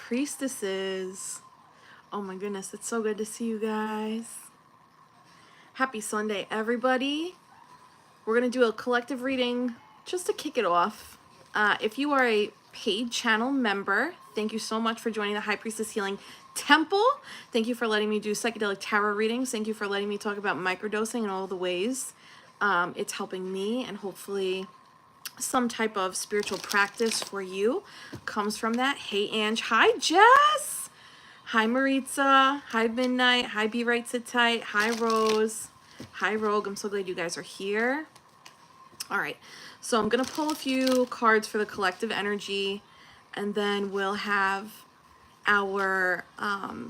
Priestesses. Oh my goodness, it's so good to see you guys. Happy Sunday, everybody. We're going to do a collective reading just to kick it off. If you are a paid channel member, thank you so much for joining the High Priestess Healing Temple. Thank you for letting me do psychedelic tarot readings. Thank you for letting me talk about microdosing and all the ways it's helping me, and hopefully some type of spiritual practice for you comes from that. Hey, Ange. Hi, Jess. Hi, Marita. Hi, Midnight. Hi, Be Right, Sit Tight. Hi, Rose. Hi, Rogue. I'm so glad you guys are here. All right. So I'm going to pull a few cards for the collective energy, and then we'll have our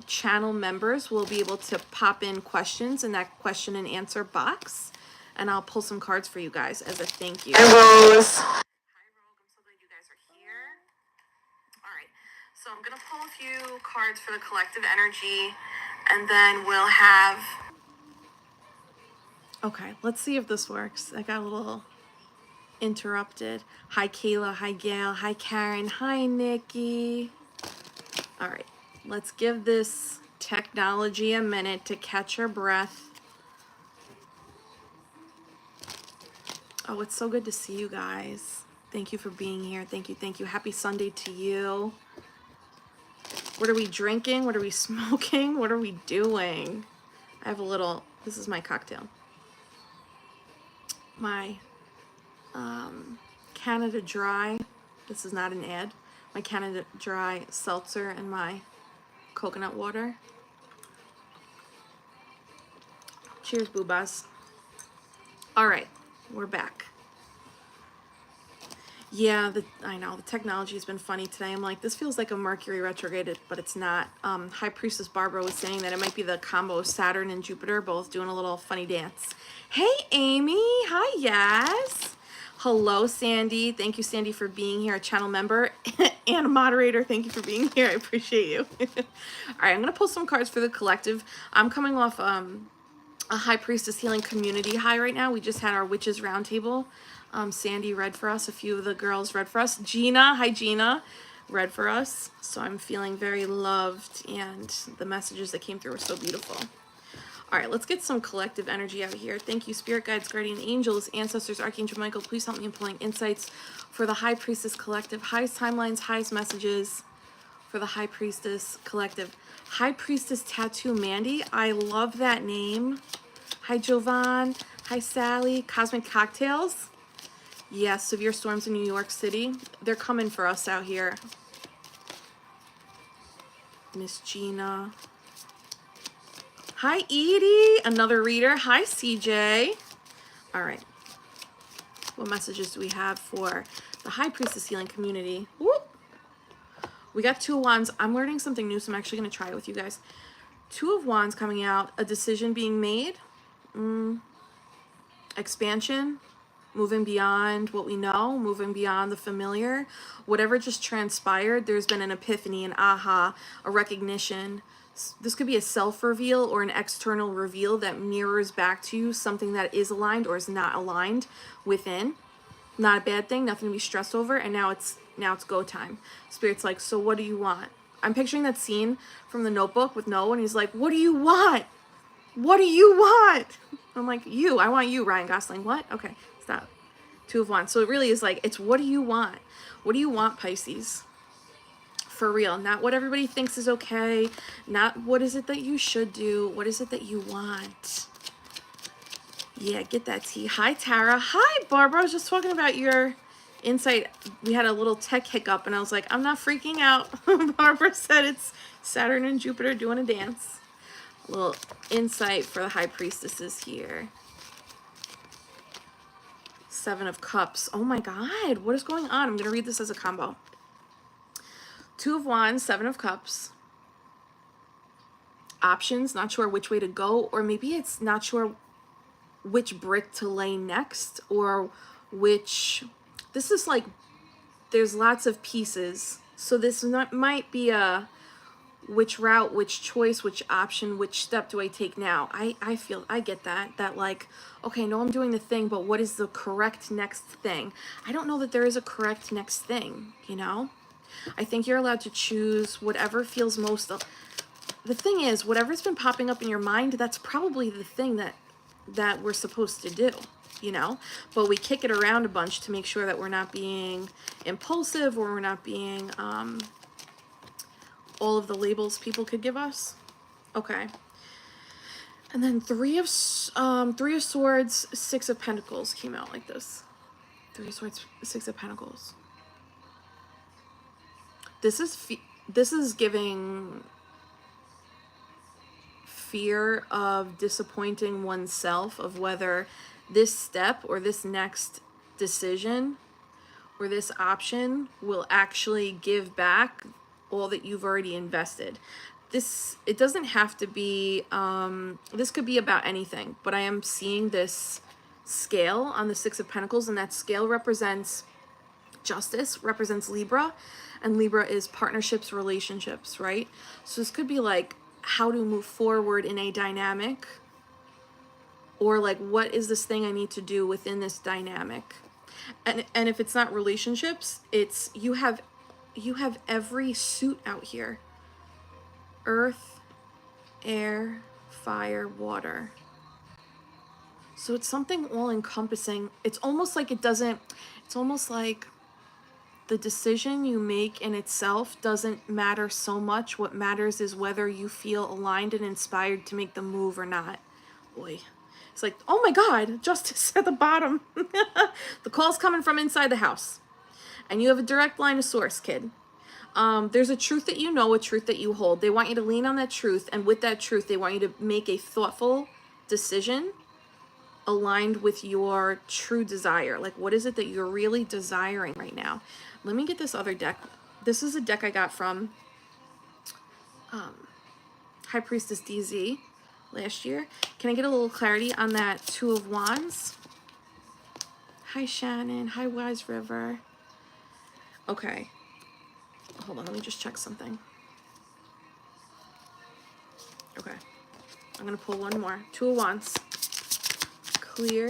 channel members will be able to pop in questions in that question and answer box, and I'll pull some cards for you guys as a thank you. Hi, Rose. Hi, Rogue. I'm so glad you guys are here. All right. So I'm going to pull a few cards for the collective energy, and then we'll have... Okay, let's see if this works. I got a little interrupted. Hi, Kayla. Hi, Gail. Hi, Karen. Hi, Nikki. All right, let's give this technology a minute to catch her breath. Oh, it's so good to see you guys. Thank you for being here. Thank you, thank you. Happy Sunday to you. What are we drinking? What are we smoking? What are we doing? I have a little, this is my cocktail. My Canada Dry, this is not an ad, my Canada Dry seltzer and my coconut water. Cheers, boobas. All right, we're back. Yeah, I know, the technology has been funny today. I'm like, this feels like a Mercury retrograde, but it's not. High Priestess Barbara was saying that it might be the combo of Saturn and Jupiter, both doing a little funny dance. Hey, Amy. Hi, yes. Hello, Sandy. Thank you, Sandy, for being here, a channel member and a moderator. Thank you for being here. I appreciate you. All right, I'm going to pull some cards for the collective. I'm coming off a High Priestess Healing community high right now. We just had our Witches Roundtable. Sandy read for us. A few of the girls read for us. Gina, hi Gina, read for us. So I'm feeling very loved, and the messages that came through were so beautiful. All right, let's get some collective energy out here. Thank you, Spirit Guides, Guardian Angels, Ancestors, Archangel Michael. Please help me in pulling insights for the High Priestess Collective. Highest timelines, highest messages for the High Priestess Collective. High Priestess Tattoo Mandy. I love that name. Hi, Jovan. Hi, Sally. Cosmic Cocktails. Yes, severe storms in New York City. They're coming for us out here. Miss Gina. Hi, Edie. Another reader. Hi, CJ. All right. What messages do we have for the High Priestess Healing community? Whoop. We got Two of Wands. I'm learning something new, so I'm actually going to try it with you guys. Two of Wands coming out. A decision being made. Expansion. Moving beyond what we know, moving beyond the familiar. Whatever just transpired, there's been an epiphany, an aha, a recognition. This could be a self-reveal or an external reveal that mirrors back to you something that is aligned or is not aligned within. Not a bad thing, nothing to be stressed over, and now it's go time. Spirit's like, so what do you want? I'm picturing that scene from The Notebook with Noah, and he's like, what do you want? What do you want? I'm like, you. I want you, Ryan Gosling. What? Okay, stop. Two of Wands. So it really is like, it's what do you want? What do you want, Pisces? For real. Not what everybody thinks is okay. Not what is it that you should do. What is it that you want? Yeah, get that tea. Hi, Tara. Hi, Barbara. I was just talking about your insight. We had a little tech hiccup, and I was like, I'm not freaking out. Barbara said it's Saturn and Jupiter doing a dance. A little insight for the High Priestesses here. Seven of Cups. Oh my God, what is going on? I'm going to read this as a combo. Two of Wands, Seven of Cups. Options, not sure which way to go, or maybe it's not sure which brick to lay next, or which, this is like, there's lots of pieces. So this might be a, which route, which choice, which option, which step do I take now? I feel, I get that like, okay, no, I'm doing the thing, but what is the correct next thing? I don't know that there is a correct next thing, you know? I think you're allowed to choose whatever feels most. The thing is, whatever's been popping up in your mind, that's probably the thing that we're supposed to do, you know? But we kick it around a bunch to make sure that we're not being impulsive, or we're not being all of the labels people could give us. Okay. And then Three of Swords, Six of Pentacles came out like this. Three of Swords, Six of Pentacles. This is giving fear of disappointing oneself, of whether this step or this next decision or this option will actually give back all that you've already invested. It doesn't have to be, this could be about anything, but I am seeing this scale on the Six of Pentacles, and that scale represents justice, represents Libra, and Libra is partnerships, relationships, right? So this could be like how to move forward in a dynamic, or like what is this thing I need to do within this dynamic. And if it's not relationships, it's you have every suit out here. Earth, air, fire, water. So it's something all encompassing. It's almost like it's almost like the decision you make in itself doesn't matter so much. What matters is whether you feel aligned and inspired to make the move or not. Boy, it's like, oh my God, justice at the bottom. The call's coming from inside the house. And you have a direct line of source, kid. There's a truth that you know, a truth that you hold. They want you to lean on that truth, and with that truth, they want you to make a thoughtful decision aligned with your true desire. Like, what is it that you're really desiring right now? Let me get this other deck. This is a deck I got from High Priestess DZ last year. Can I get a little clarity on that Two of Wands? Hi, Shannon. Hi, Wise River. Okay. Hold on, let me just check something. Okay. I'm going to pull one more. Two of Wands. Clear.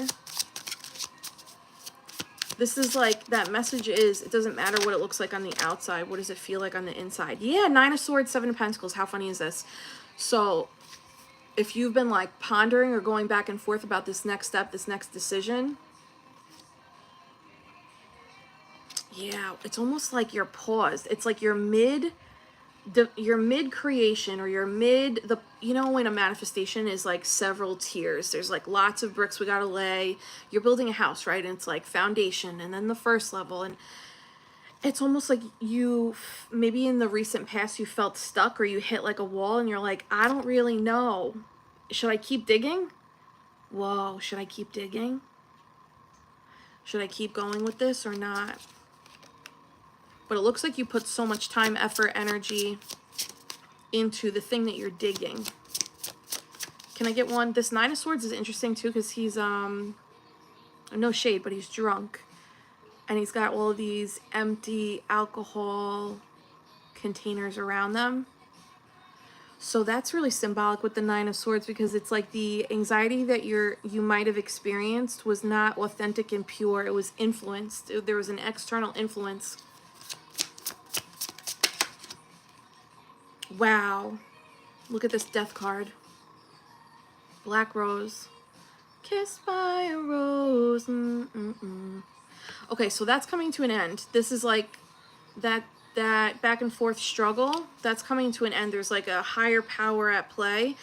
This is like, that message is, it doesn't matter what it looks like on the outside. What does it feel like on the inside? Yeah, Nine of Swords, Seven of Pentacles. How funny is this? So, if you've been like pondering or going back and forth about this next step, this next decision, yeah, it's almost like you're paused. It's like you're mid creation, or you're mid you know, when a manifestation is like several tiers, there's like lots of bricks we gotta lay. You're building a house, right? And it's like foundation, and then the first level, and it's almost like you, maybe in the recent past, you felt stuck, or you hit like a wall, and you're like, I don't really know. Should I keep digging? Whoa, should I keep digging? Should I keep going with this or not? But it looks like you put so much time, effort, energy into the thing that you're digging. Can I get one? This Nine of Swords is interesting too, because he's, no shade, but he's drunk. And he's got all of these empty alcohol containers around them. So that's really symbolic with the Nine of Swords, because it's like the anxiety that you might have experienced was not authentic and pure. It was influenced. There was an external influence. Wow. Look at this death card. Black Rose. Kissed by a rose. Okay, so that's coming to an end. This is like that back and forth struggle. That's coming to an end. There's like a higher power at play.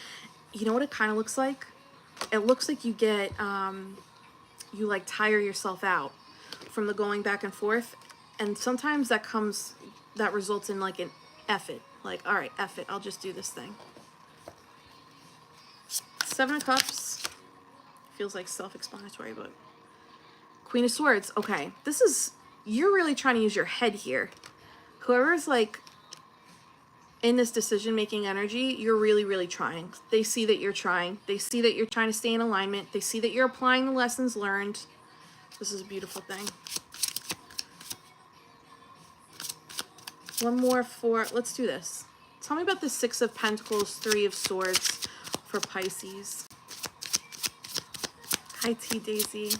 You know what it kind of looks like? It looks like you get, you like tire yourself out from the going back and forth. And sometimes that results in like an F it. Like, all right, F it, I'll just do this thing. Seven of Cups. Feels like self-explanatory, but Queen of Swords. Okay, you're really trying to use your head here. Whoever's like in this decision-making energy, you're really, really trying. They see that you're trying. They see that you're trying to stay in alignment. They see that you're applying the lessons learned. This is a beautiful thing. One more let's do this. Tell me about the Six of Pentacles, Three of Swords for Pisces. Hi, T Daisy.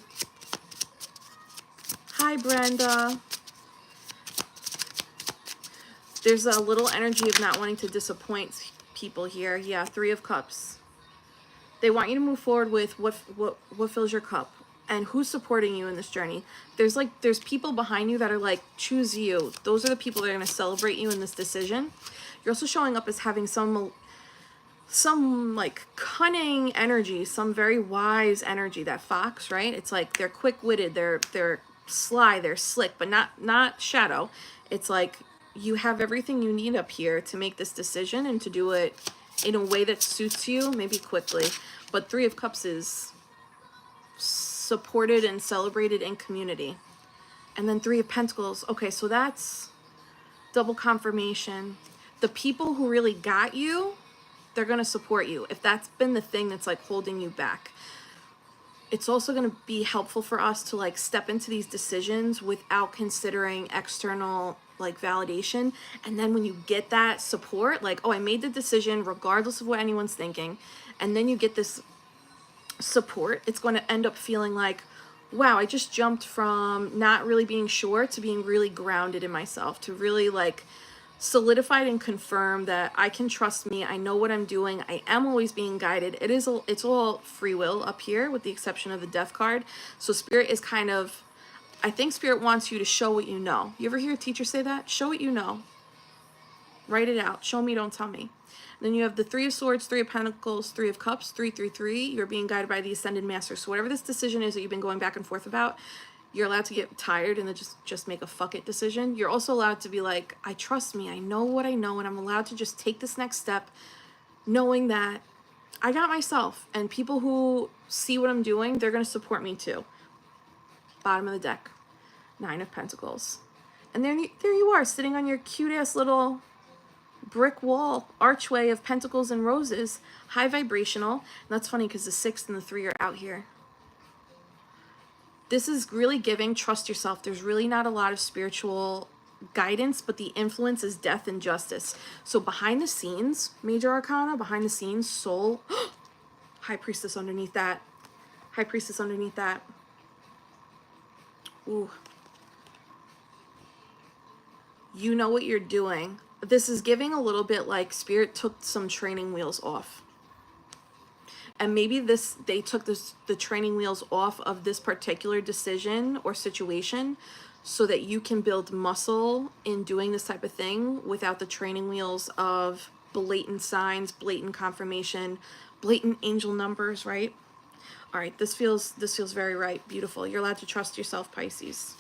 Hi, Brenda. There's a little energy of not wanting to disappoint people here. Yeah, Three of Cups. They want you to move forward with what fills your cup and who's supporting you in this journey. There's people behind you that are like, choose you. Those are the people that are going to celebrate you in this decision. You're also showing up as having some like cunning energy, some very wise energy, that fox, right? It's like they're quick-witted, they're sly, they're slick, but not shadow. It's like you have everything you need up here to make this decision and to do it in a way that suits you, maybe quickly. But Three of Cups is supported and celebrated in community. And then Three of Pentacles. Okay, so that's double confirmation. The people who really got you, they're going to support you. If that's been the thing that's like holding you back, it's also going to be helpful for us to like step into these decisions without considering external like validation. And then when you get that support, like, oh, I made the decision regardless of what anyone's thinking, and then you get this support, it's going to end up feeling like, wow, I just jumped from not really being sure to being really grounded in myself, to really like solidified and confirm that I can trust me. I know what I'm doing. I am always being guided. It's all free will up here with the exception of the Death card. So Spirit is kind of, I think Spirit wants you to show what you know. You ever hear a teacher say that? Show what you know. Write it out. Show me, don't tell me. Then you have the Three of Swords, Three of Pentacles, Three of Cups, 333. You're being guided by the Ascended Master. So whatever this decision is that you've been going back and forth about, you're allowed to get tired and then just make a fuck it decision. You're also allowed to be like, I trust me. I know what I know, and I'm allowed to just take this next step knowing that I got myself, and people who see what I'm doing, they're going to support me too. Bottom of the deck, Nine of Pentacles. And there you are, sitting on your cute-ass little brick wall archway of pentacles and roses, high vibrational. And that's funny because the 6 and the 3 are out here. This is really giving, trust yourself. There's really not a lot of spiritual guidance, but the influence is death and justice. So behind the scenes, major arcana, behind the scenes, soul, high priestess underneath that, high priestess underneath that. Ooh. You know what you're doing. This is giving a little bit like Spirit took some training wheels off. And maybe they took the training wheels off of this particular decision or situation so that you can build muscle in doing this type of thing without the training wheels of blatant signs, blatant confirmation, blatant angel numbers, right? All right, this feels very right. Beautiful. You're allowed to trust yourself, Pisces.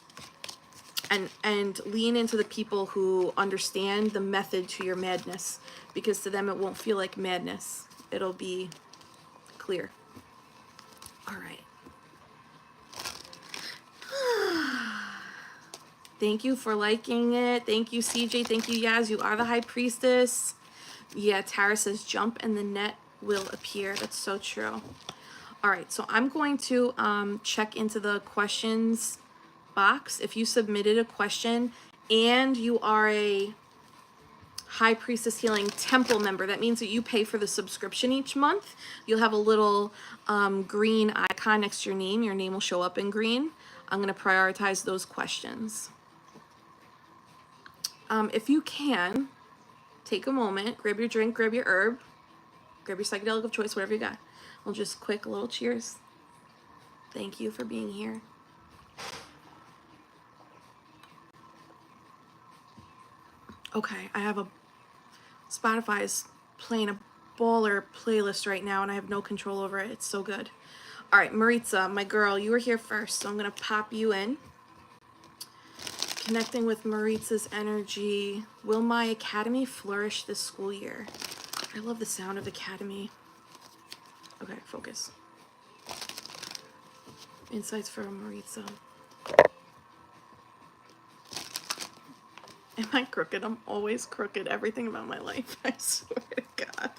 And lean into the people who understand the method to your madness, because to them it won't feel like madness. It'll be clear. All right. Thank you for liking it. Thank you, CJ. Thank you, Yaz. You are the high priestess. Yeah, Tara says jump and the net will appear. That's so true. All right, so I'm going to check into the questions box. If you submitted a question and you are a High Priestess Healing Temple member, that means that you pay for the subscription each month. You'll have a little green icon next to your name. Your name will show up in green. I'm going to prioritize those questions. If you can, take a moment, grab your drink, grab your herb, grab your psychedelic of choice, whatever you got. We'll just quick little cheers. Thank you for being here. Okay, I have Spotify's playing a baller playlist right now and I have no control over it. It's so good. All right, Marita, my girl, you were here first, so I'm going to pop you in. Connecting with Marita's energy. Will my academy flourish this school year? I love the sound of academy. Okay, focus. Insights from Marita. Am I crooked? I'm always crooked. Everything about my life, I swear to God.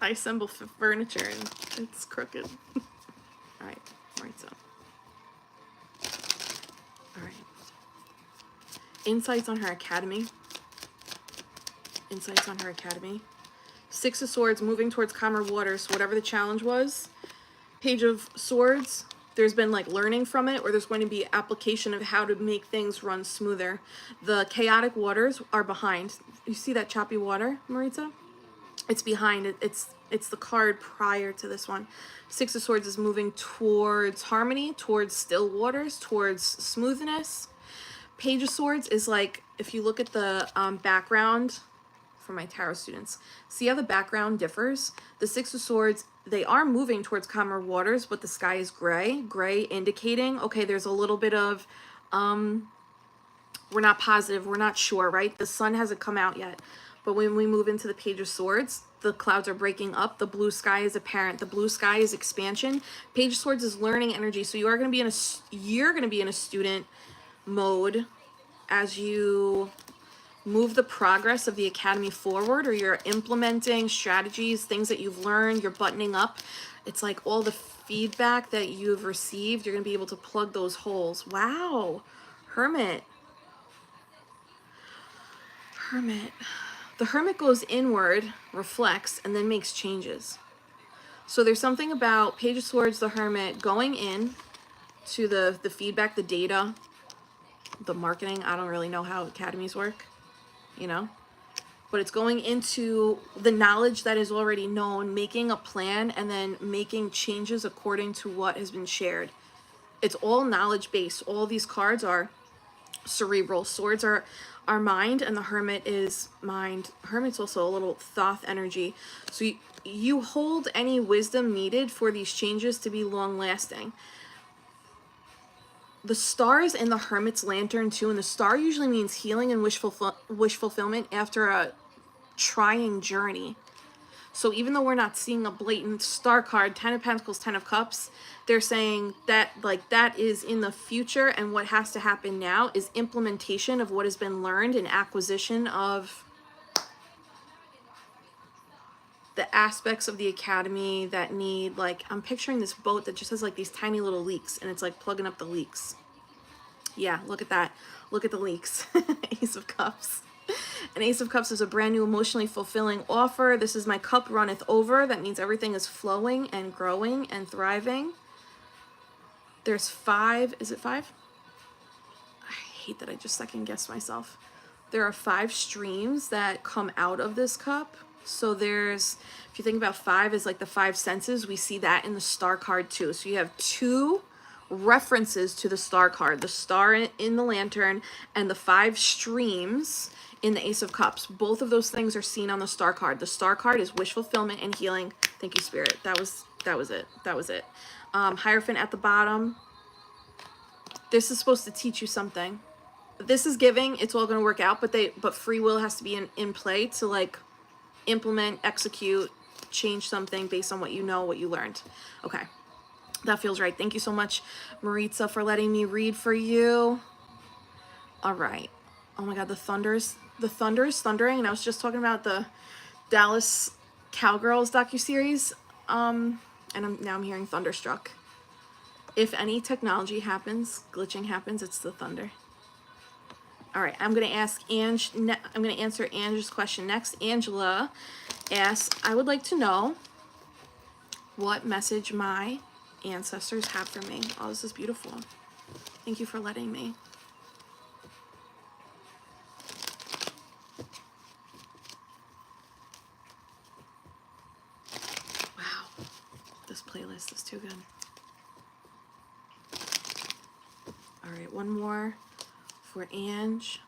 I assemble furniture and it's crooked. All right, Marita. All right. Insights on her academy. Insights on her academy. 6 of Swords, moving towards calmer waters. So whatever the challenge was. Page of Swords, there's been like learning from it, or there's going to be application of how to make things run smoother. The chaotic waters are behind. You see that choppy water, Marita? It's behind it. It's the card prior to this one. Six of Swords is moving towards harmony, towards still waters, towards smoothness. Page of Swords is like, if you look at the background for my tarot students, see how the background differs? The Six of Swords, they are moving towards calmer waters, but the sky is gray. Gray indicating, okay, there's a little bit of, we're not positive, we're not sure, right? The sun hasn't come out yet. But when we move into the Page of Swords, the clouds are breaking up. The blue sky is apparent. The blue sky is expansion. Page of Swords is learning energy. So you are going to be in a student mode as you move the progress of the academy forward, or you're implementing strategies, things that you've learned, you're buttoning up. It's like all the feedback that you've received, you're going to be able to plug those holes. Wow. Hermit. The Hermit goes inward, reflects, and then makes changes. So there's something about Page of Swords, the Hermit, going in to the feedback, the data, the marketing. I don't really know how academies work, you know? But it's going into the knowledge that is already known, making a plan, and then making changes according to what has been shared. It's all knowledge-based. All these cards are cerebral. Swords are mind, and the Hermit is mind. Hermit's also a little Thoth energy. So you hold any wisdom needed for these changes to be long-lasting. The star is in the Hermit's lantern too, and the star usually means healing and wish fulfillment after a trying journey. So even though we're not seeing a blatant star card, 10 of Pentacles, 10 of Cups, they're saying that like that is in the future, and what has to happen now is implementation of what has been learned and acquisition of the aspects of the academy that need, like, I'm picturing this boat that just has like these tiny little leaks, and it's like plugging up the leaks. Yeah, look at that. Look at the leaks. Ace of Cups. An Ace of Cups is a brand new emotionally fulfilling offer. This is my cup runneth over. That means everything is flowing and growing and thriving. There's 5. Is it 5? I hate that I just second guessed myself. There are 5 streams that come out of this cup. So there's, if you think about 5 as like the 5 senses, we see that in the star card too. So you have 2 references to the star card, the star in the lantern and the 5 streams in the Ace of Cups. Both of those things are seen on the star card. The star card is wish fulfillment and healing. Thank you, Spirit. That was it. Hierophant at the bottom. This is supposed to teach you something. This is giving. It's all going to work out, but free will has to be in play to like implement, execute, change something based on what you know, what you learned. Okay. That feels right. Thank you so much, Marita, for letting me read for you. All right. Oh my God, the thunder is thundering. And I was just talking about the Dallas Cowgirls docuseries. And now I'm hearing thunderstruck. If any technology happens, glitching happens, it's the thunder. All right, I'm going to answer Angela's question next. Angela asks, I would like to know what message my ancestors have for me. Oh, this is beautiful. Thank you for letting me. Wow, this playlist is too good. All right, one more for Ange.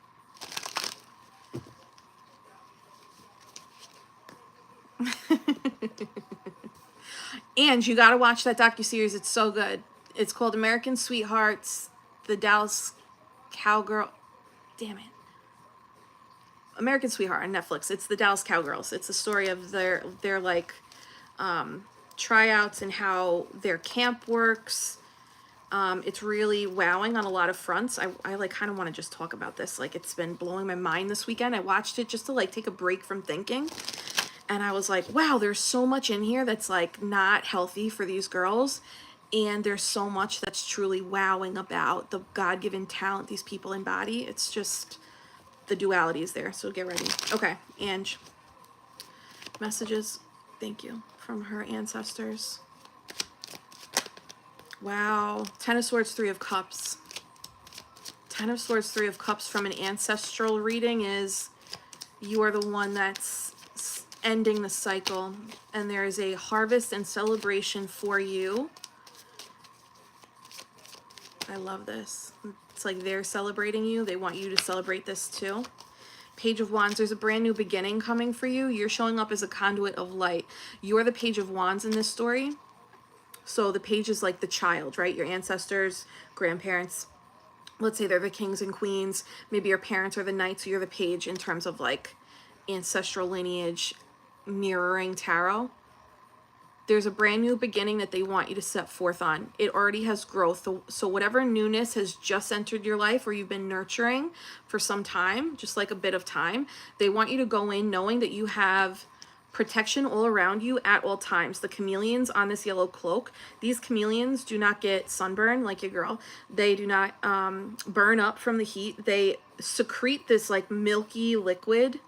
Ange, you gotta watch that docuseries. It's so good. It's called American Sweethearts, the Dallas Cowgirl. Damn it. American Sweetheart on Netflix. It's the Dallas Cowgirls. It's the story of their like tryouts and how their camp works. It's really wowing on a lot of fronts. I like kind of want to just talk about this. Like, it's been blowing my mind this weekend. I watched it just to like take a break from thinking. And I was like, wow, there's so much in here that's like not healthy for these girls. And there's so much that's truly wowing about the God-given talent these people embody. It's just, the duality is there. So get ready. Okay, Ange. Messages, thank you, from her ancestors. Wow. Ten of Swords, Three of Cups. Ten of Swords, Three of Cups from an ancestral reading is you are the one that's ending the cycle. And there is a harvest and celebration for you. I love this. It's like they're celebrating you. They want you to celebrate this too. Page of Wands, there's a brand new beginning coming for you. You're showing up as a conduit of light. You're the Page of Wands in this story. So the page is like the child, right? Your ancestors, grandparents. Let's say they're the kings and queens. Maybe your parents are the knights. So you're the page in terms of like ancestral lineage, mirroring tarot. There's a brand new beginning that they want you to set forth on. It already has growth. So whatever newness has just entered your life or you've been nurturing for some time, just like a bit of time, they want you to go in knowing that you have protection all around you at all times. The chameleons on this yellow cloak, these chameleons do not get sunburn like your girl. They do not burn up from the heat. They secrete this like milky liquid.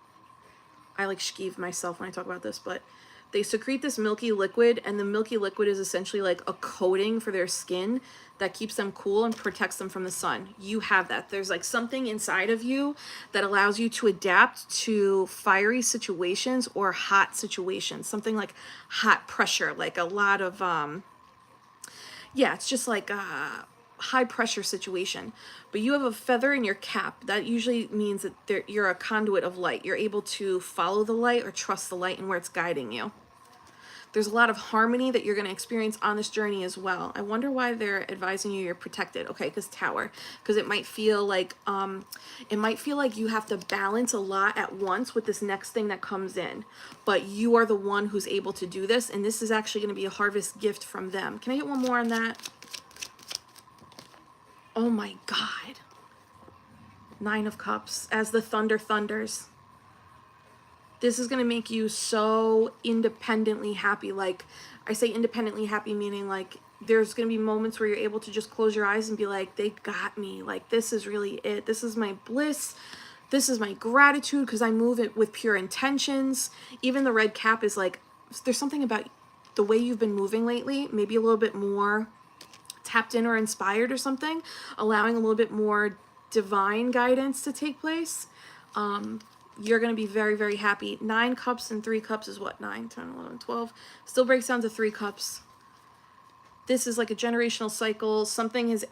I like skeeve myself when I talk about this, but they secrete this milky liquid, and the milky liquid is essentially like a coating for their skin that keeps them cool and protects them from the sun. You have that. There's like something inside of you that allows you to adapt to fiery situations or hot situations, something like hot pressure, like a lot of, yeah, it's just like a high pressure situation. But you have a feather in your cap. That usually means that you're a conduit of light. You're able to follow the light or trust the light and where it's guiding you. There's a lot of harmony that you're going to experience on this journey as well. I wonder why they're advising you you're protected. Okay, because Tower. Because it might feel like you have to balance a lot at once with this next thing that comes in. But you are the one who's able to do this, and this is actually going to be a harvest gift from them. Can I get one more on that? Oh my God. Nine of Cups. As the thunder thunders. This is going to make you so independently happy. Like, I say independently happy, meaning like there's going to be moments where you're able to just close your eyes and be like, they got me. Like, this is really it. This is my bliss. This is my gratitude because I move it with pure intentions. Even the red cap is like, there's something about the way you've been moving lately, maybe a little bit more tapped in or inspired or something, allowing a little bit more divine guidance to take place. You're going to be very, very happy. 9 cups and 3 cups is what? 9, 10, 11, 12. Still breaks down to 3 cups. This is like a generational cycle. Something has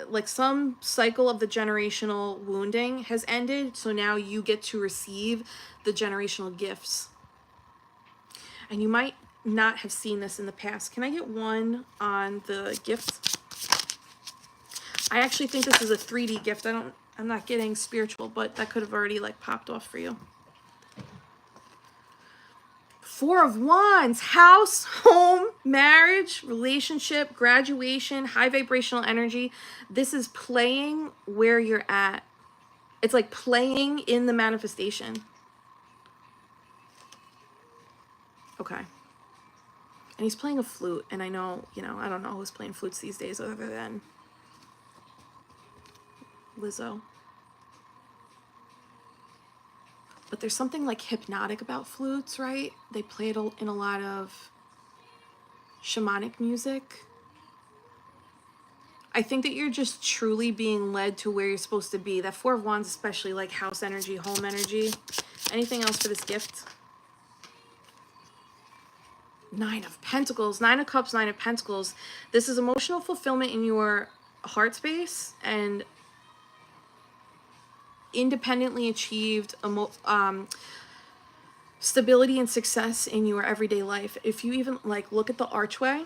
like some cycle of the generational wounding has ended. So now you get to receive the generational gifts. And you might not have seen this in the past. Can I get one on the gifts? I actually think this is a 3D gift. I'm not getting spiritual, but that could have already like popped off for you. 4 of Wands, house, home, marriage, relationship, graduation, high vibrational energy. This is playing where you're at. It's like playing in the manifestation. Okay. And he's playing a flute, and I know, I don't know who's playing flutes these days other than Lizzo. But there's something like hypnotic about flutes, right? They play it in a lot of shamanic music. I think that you're just truly being led to where you're supposed to be. That 4 of Wands, especially like house energy, home energy. Anything else for this gift? 9 of Pentacles, 9 of Cups, 9 of Pentacles. This is emotional fulfillment in your heart space and independently achieved stability and success in your everyday life. If you even like look at the archway,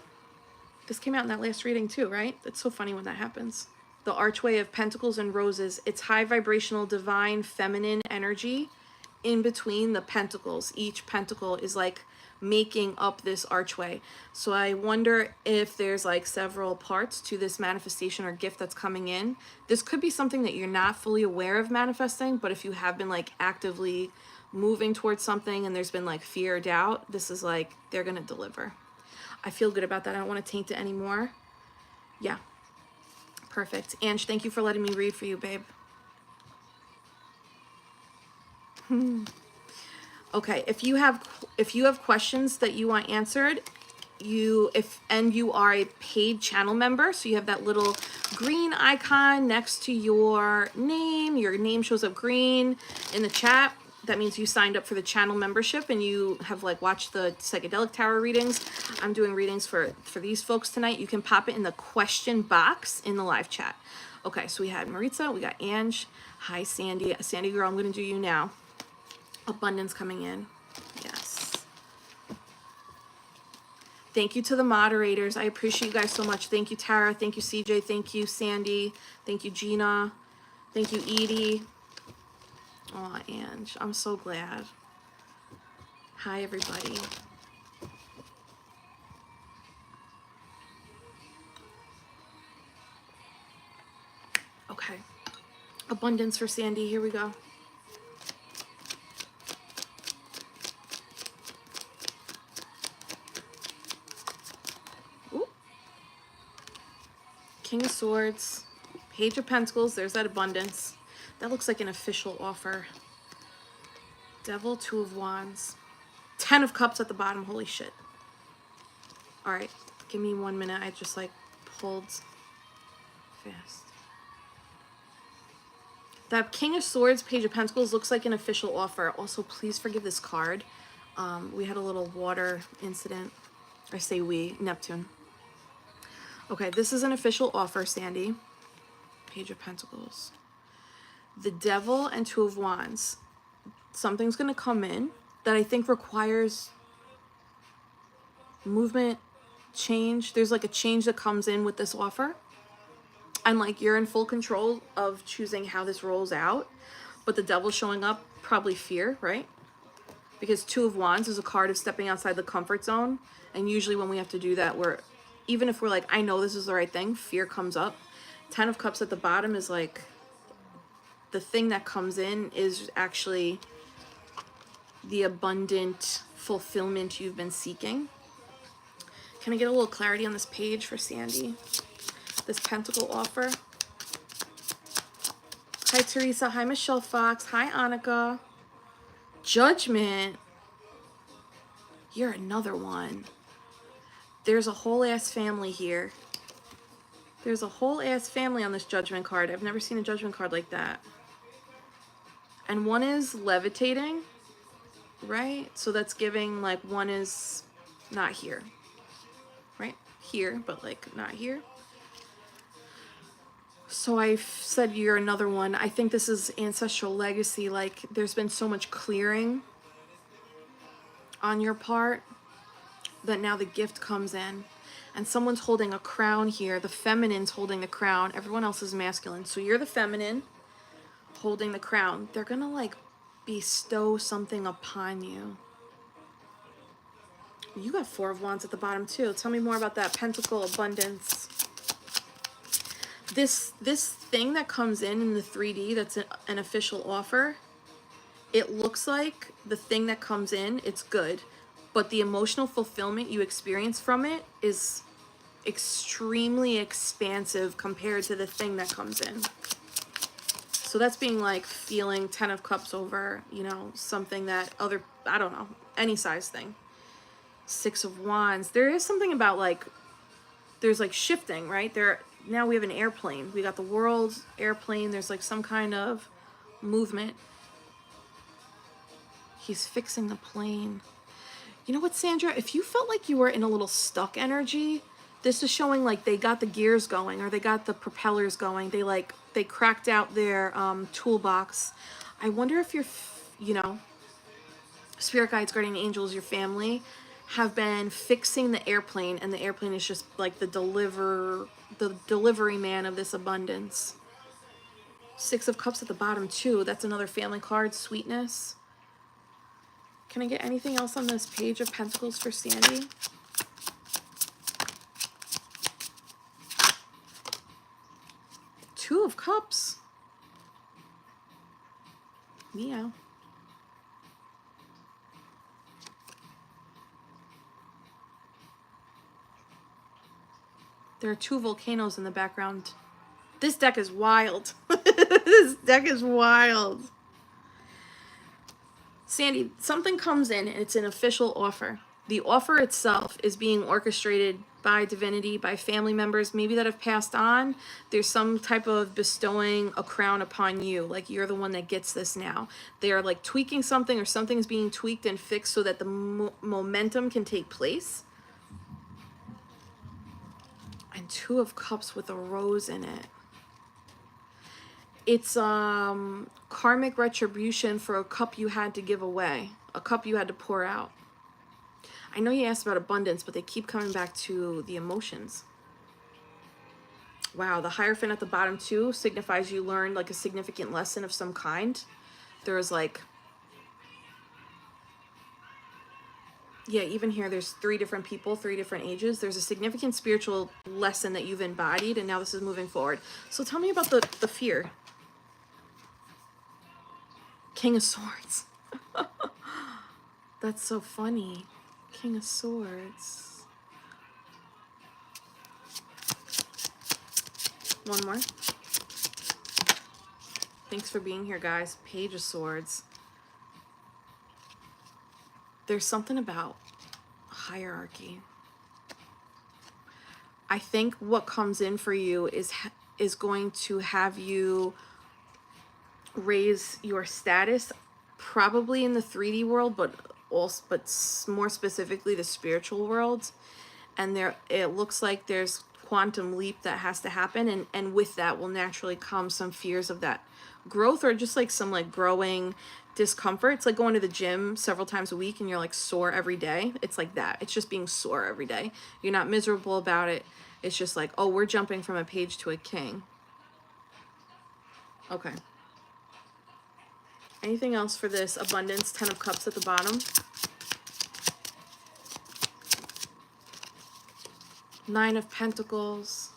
this came out in that last reading too, right? It's so funny when that happens. The archway of Pentacles and Roses, it's high vibrational, divine, feminine energy in between the pentacles. Each pentacle is like making up this archway. So I wonder if there's like several parts to this manifestation or gift that's coming in. This could be something that you're not fully aware of manifesting, but if you have been like actively moving towards something and there's been like fear or doubt, this is like they're gonna deliver. I feel good about that. I don't want to taint it anymore. Yeah, perfect. Ange, thank you for letting me read for you, babe. Okay, if you have questions that you want answered, and you are a paid channel member, so you have that little green icon next to your name shows up green in the chat. That means you signed up for the channel membership and you have like watched the psychedelic tarot readings. I'm doing readings for these folks tonight. You can pop it in the question box in the live chat. Okay, so we had Marita, we got Ange. Hi, Sandy. Sandy girl, I'm gonna do you now. Abundance coming in. Yes. Thank you to the moderators. I appreciate you guys so much. Thank you, Tara. Thank you, CJ. Thank you, Sandy. Thank you, Gina. Thank you, Edie. Oh, Ange, I'm so glad. Hi, everybody. Okay. Abundance for Sandy. Here we go. Ooh. King of Swords. Page of Pentacles. There's that abundance. That looks like an official offer. Devil, Two of Wands. 10 of Cups at the bottom. Holy shit. All right. Give me 1 minute. I just like pulled fast. That King of Swords, Page of Pentacles looks like an official offer. Also, please forgive this card. We had a little water incident. I say we, Neptune. Okay, this is an official offer, Sandy. Page of Pentacles. The Devil and Two of Wands. Something's going to come in that I think requires movement, change. There's like a change that comes in with this offer. And like you're in full control of choosing how this rolls out. But the Devil showing up, probably fear, right? Because Two of Wands is a card of stepping outside the comfort zone. And usually when we have to do that, even if we're like, I know this is the right thing, fear comes up. 10 of Cups at the bottom is like, the thing that comes in is actually the abundant fulfillment you've been seeking. Can I get a little clarity on this page for Sandy? This Pentacle offer. Hi, Teresa. Hi, Michelle Fox. Hi, Annika. Judgment. You're another one. There's a whole ass family here. There's a whole ass family on this Judgment card. I've never seen a Judgment card like that. And one is levitating, right? So that's giving like one is not here, right? Here, but like not here. So I said you're another one. I think this is ancestral legacy. Like there's been so much clearing on your part that now the gift comes in. And someone's holding a crown here. The feminine's holding the crown. Everyone else is masculine. So you're the feminine holding the crown. They're gonna like bestow something upon you. You got Four of Wands at the bottom too. Tell me more about that. Pentacle, abundance. This thing that comes in the 3D that's an official offer, it looks like the thing that comes in, it's good. But the emotional fulfillment you experience from it is extremely expansive compared to the thing that comes in. So that's being like feeling 10 of Cups over, you know, something that other, I don't know, any size thing. 6 of Wands. There is something about like, there's like shifting, right? Now we have an airplane. We got the world airplane. There's like some kind of movement. He's fixing the plane. You know what, Sandra? If you felt like you were in a little stuck energy, this is showing like they got the gears going or they got the propellers going. They cracked out their toolbox. I wonder if you know, spirit guides, guardian angels, your family have been fixing the airplane, and the airplane is just like the delivery man of this abundance. 6 of Cups at the bottom too. That's another family card. Sweetness. Can I get anything else on this Page of Pentacles for Sandy? Two of Cups. Meow. There are 2 volcanoes in the background. This deck is wild. This deck is wild. Sandy, something comes in and it's an official offer. The offer itself is being orchestrated by divinity, by family members, maybe that have passed on. There's some type of bestowing a crown upon you, like you're the one that gets this now. They are like tweaking something, or something's being tweaked and fixed so that the momentum can take place. And Two of Cups with a rose in it. It's karmic retribution for a cup you had to give away, a cup you had to pour out. I know you asked about abundance, but they keep coming back to the emotions. Wow, the Hierophant at the bottom too signifies you learned like a significant lesson of some kind. There's like, yeah, even here there's 3 different people, 3 different ages. There's a significant spiritual lesson that you've embodied, and now this is moving forward. So tell me about the fear. King of Swords. That's so funny. King of Swords. One more. Thanks for being here, guys. Page of Swords. There's something about hierarchy. I think what comes in for you is going to have you raise your status, probably in the 3D world, but more specifically the spiritual world. And it looks like there's quantum leap that has to happen, and with that will naturally come some fears of that growth, or just like some like growing discomfort. It's like going to the gym several times a week and you're like sore every day. It's like that. It's just being sore every day. You're not miserable about it. It's just like, oh, we're jumping from a page to a king. Okay. Anything else for this abundance? 10 of Cups at the bottom. 9 of Pentacles.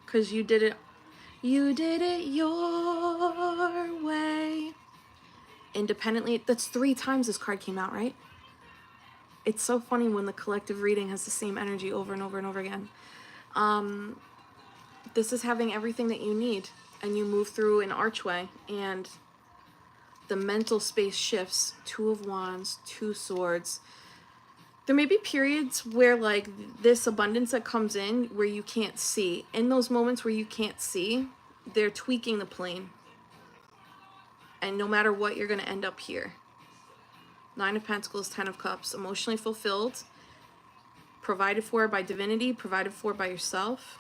Because you did it your way. Independently. That's 3 times this card came out, right? It's so funny when the collective reading has the same energy over and over and over again. This is having everything that you need, and you move through an archway, and the mental space shifts. 2 of Wands, 2 Swords. There may be periods where like this abundance that comes in where you can't see. In those moments where you can't see, they're tweaking the plane. And no matter what, you're going to end up here. 9 of Pentacles, 10 of Cups. Emotionally fulfilled. Provided for by divinity. Provided for by yourself.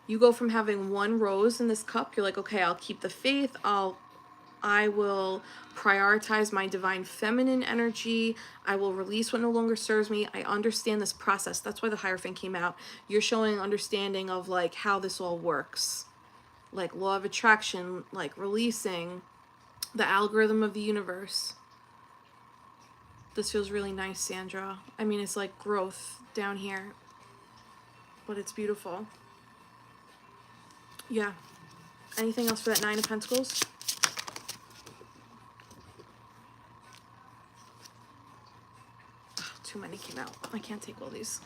You go from having 1 rose in this cup. You're like, okay, I'll keep the faith. I will prioritize my divine feminine energy. I will release what no longer serves me. I understand this process. That's why the Hierophant came out. You're showing understanding of like how this all works. Like law of attraction, like releasing the algorithm of the universe. This feels really nice, Sandra. I mean, it's like growth down here, but it's beautiful. Yeah. Anything else for that 9 of Pentacles? Oh, too many came out. I can't take all these.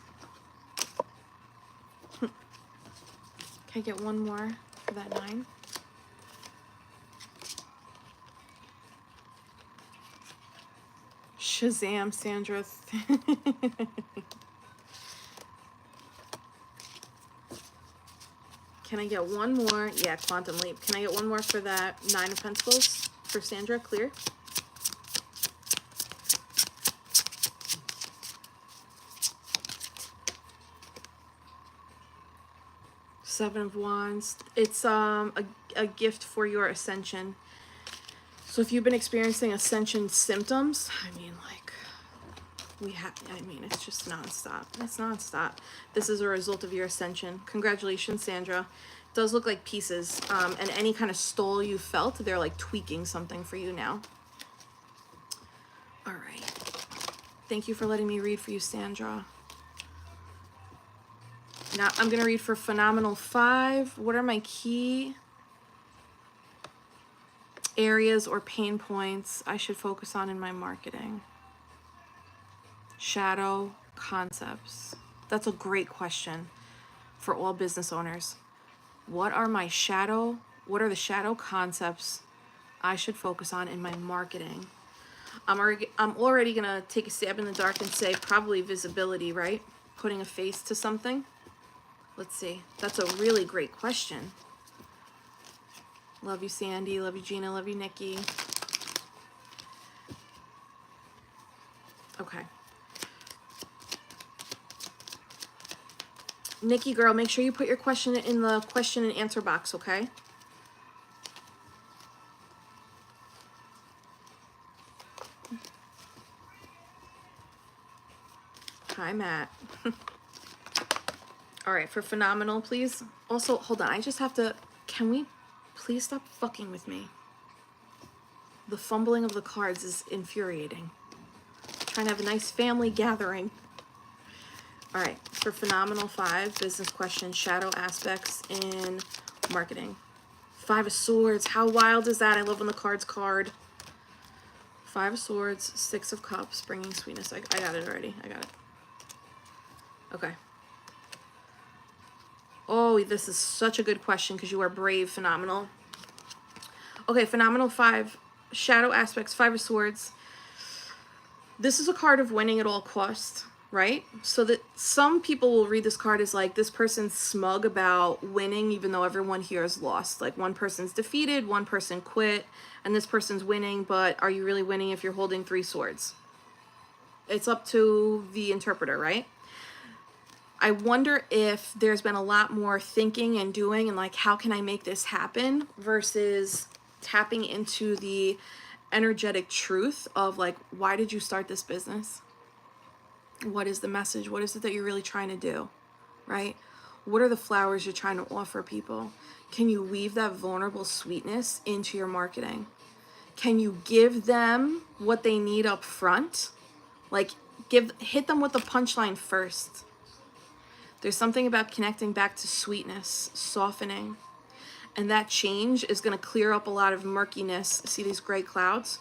Can I get one more for that 9? Shazam, Sandra. Can I get one more? Yeah, Quantum Leap. Can I get one more for that 9 of Pentacles for Sandra? Clear. Seven of Wands. It's a gift for your ascension. So if you've been experiencing ascension symptoms, I mean, like, it's just nonstop. It's nonstop. This is a result of your ascension. Congratulations, Sandra. It does look like pieces. And any kind of stole you felt, they're like tweaking something for you now. All right. Thank you for letting me read for you, Sandra. Now I'm going to read for Phenomenal 5. What are my key areas or pain points I should focus on in my marketing? Shadow concepts. That's a great question for all business owners. What are the shadow concepts I should focus on in my marketing? I'm already gonna take a stab in the dark and say probably visibility, right? Putting a face to something. Let's see. That's a really great question. Love you, Sandy. Love you, Gina. Love you, Nikki. Okay. Nikki girl, make sure you put your question in the question and answer box, okay? Hi, Matt. All right, for phenomenal, please. Also, hold on. I just have to, can we please stop fucking with me? The fumbling of the cards is infuriating. I'm trying to have a nice family gathering. All right, for phenomenal 5, business question, shadow aspects in marketing. 5 of Swords, how wild is that? I love when the cards card. 5 of Swords, 6 of Cups, bringing sweetness. I got it already, I got it. Okay. Oh, this is such a good question because you are brave, phenomenal. Okay, phenomenal 5, shadow aspects, 5 of Swords. This is a card of winning at all costs, right? So that some people will read this card as like this person's smug about winning even though everyone here is lost. Like one person's defeated, one person quit, and this person's winning, but are you really winning if you're holding 3 swords? It's up to the interpreter, right? I wonder if there's been a lot more thinking and doing and like, how can I make this happen versus tapping into the energetic truth of like, why did you start this business? What is the message? What is it that you're really trying to do, right? What are the flowers you're trying to offer people? Can you weave that vulnerable sweetness into your marketing? Can you give them what they need up front? Like hit them with the punchline first. There's something about connecting back to sweetness, softening, and that change is going to clear up a lot of murkiness. See these gray clouds?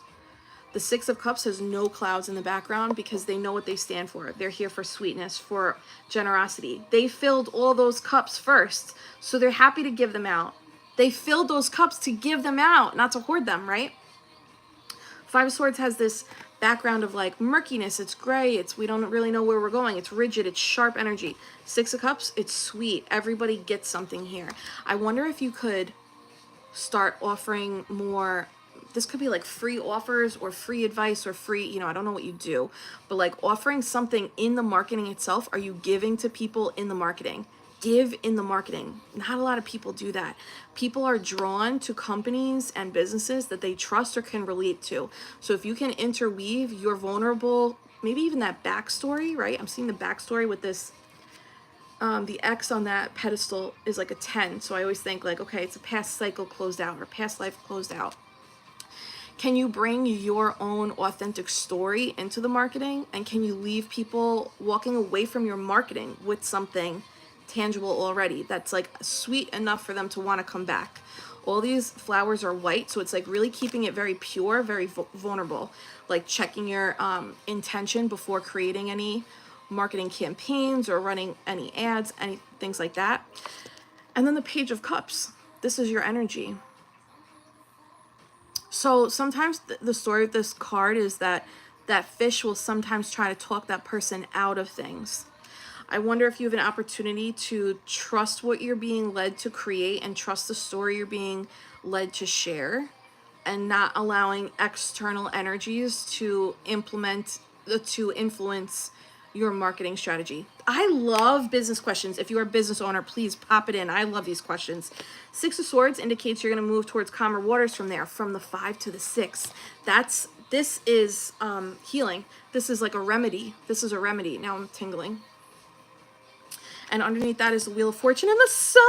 The 6 of Cups has no clouds in the background because they know what they stand for. They're here for sweetness, for generosity. They filled all those cups first, so they're happy to give them out. They filled those cups to give them out, not to hoard them, right? 5 of Swords has this background of like murkiness. It's gray. We don't really know where we're going. It's rigid. It's sharp energy. 6 of Cups, it's sweet. Everybody gets something here. I wonder if you could start offering more. This could be like free offers or free advice or free, you know, I don't know what you do, but like offering something in the marketing itself. Are you giving to people in the marketing? Give in the marketing. Not a lot of people do that. People are drawn to companies and businesses that they trust or can relate to. So if you can interweave your vulnerable, maybe even that backstory, right? I'm seeing the backstory with this. The X on that pedestal is like a 10. So I always think like, okay, it's a past cycle closed out or past life closed out. Can you bring your own authentic story into the marketing? And can you leave people walking away from your marketing with something tangible already that's like sweet enough for them to want to come back? All these flowers are white, so it's like really keeping it very pure, very vulnerable, like checking your intention before creating any marketing campaigns or running any ads, any things like that. And then the Page of Cups. This is your energy. So sometimes the story of this card is that fish will sometimes try to talk that person out of things. I wonder if you have an opportunity to trust what you're being led to create and trust the story you're being led to share and not allowing external energies to influence your marketing strategy. I love business questions. If you're a business owner, please pop it in. I love these questions. 6 of Swords indicates you're going to move towards calmer waters from there, from the 5 to the 6. This is healing. This is like a remedy. This is a remedy. Now I'm tingling. And underneath that is the Wheel of Fortune and the Sun.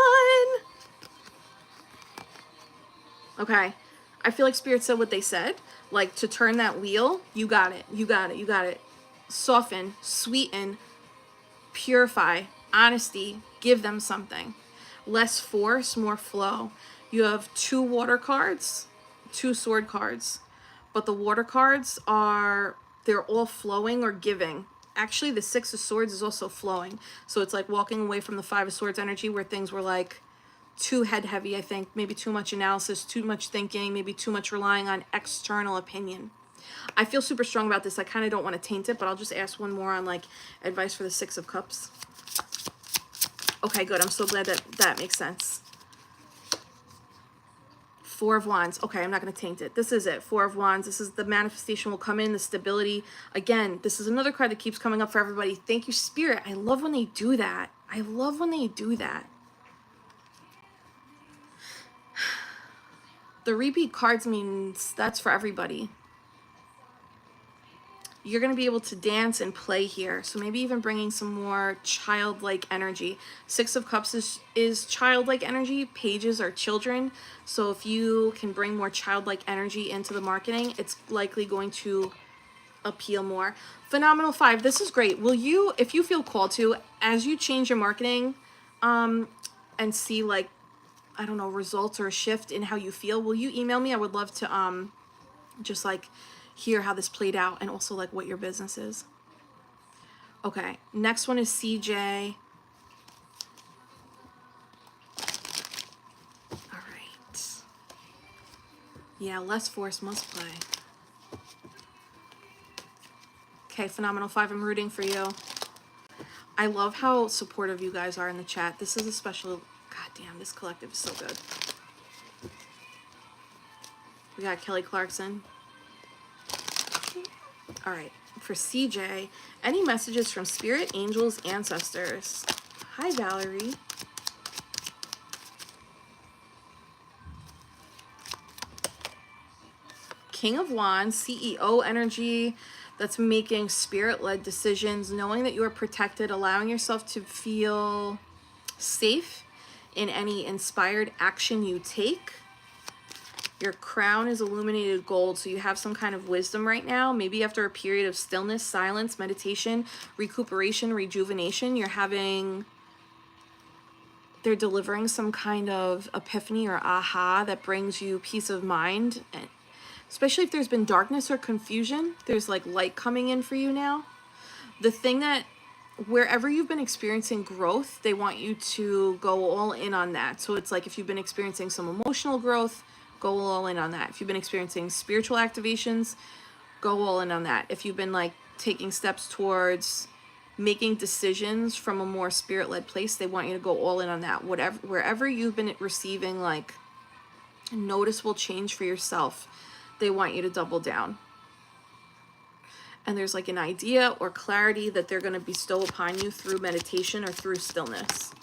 Okay. I feel like Spirit said what they said. Like to turn that wheel, you got it. You got it. You got it. Soften, sweeten, purify, honesty, give them something. Less force, more flow. You have 2 water cards, 2 sword cards, but the water cards they're all flowing or giving. Actually, the 6 of Swords is also flowing. So it's like walking away from the 5 of Swords energy where things were like too head heavy, I think. Maybe too much analysis, too much thinking, maybe too much relying on external opinion. I feel super strong about this. I kind of don't want to taint it, but I'll just ask one more on like advice for the Six of Cups. Okay, good. I'm so glad that that makes sense. Four of Wands. Okay, I'm not going to taint it. This is it. Four of Wands. This is the manifestation will come in, the stability. Again, this is another card that keeps coming up for everybody. Thank you, Spirit. I love when they do that. I love when they do that. The repeat cards means that's for everybody. You're going to be able to dance and play here. So maybe even bringing some more childlike energy. Six of Cups is childlike energy. Pages are children. So if you can bring more childlike energy into the marketing, it's likely going to appeal more. Phenomenal 5. This is great. Will you, if you feel called to, as you change your marketing and see like, I don't know, results or a shift in how you feel, will you email me? I would love to just like hear how this played out and also like what your business is. Okay, next one is CJ. All right. Yeah, less force must play. Okay, Phenomenal 5, I'm rooting for you. I love how supportive you guys are in the chat. This is a special, god damn, this collective is so good. We got Kelly Clarkson. All right, for CJ, any messages from spirit, angels, ancestors? Hi, Valerie. King of Wands, CEO energy that's making spirit-led decisions, knowing that you are protected, allowing yourself to feel safe in any inspired action you take. Your crown is illuminated gold, so you have some kind of wisdom right now. Maybe after a period of stillness, silence, meditation, recuperation, rejuvenation, they're delivering some kind of epiphany or aha that brings you peace of mind. And especially if there's been darkness or confusion, there's like light coming in for you now. The thing that, wherever you've been experiencing growth, they want you to go all in on that. So it's like if you've been experiencing some emotional growth, go all in on that. If you've been experiencing spiritual activations, go all in on that. If you've been like taking steps towards making decisions from a more spirit-led place, they want you to go all in on that. Wherever you've been receiving like noticeable change for yourself, they want you to double down. And there's like an idea or clarity that they're going to bestow upon you through meditation or through stillness.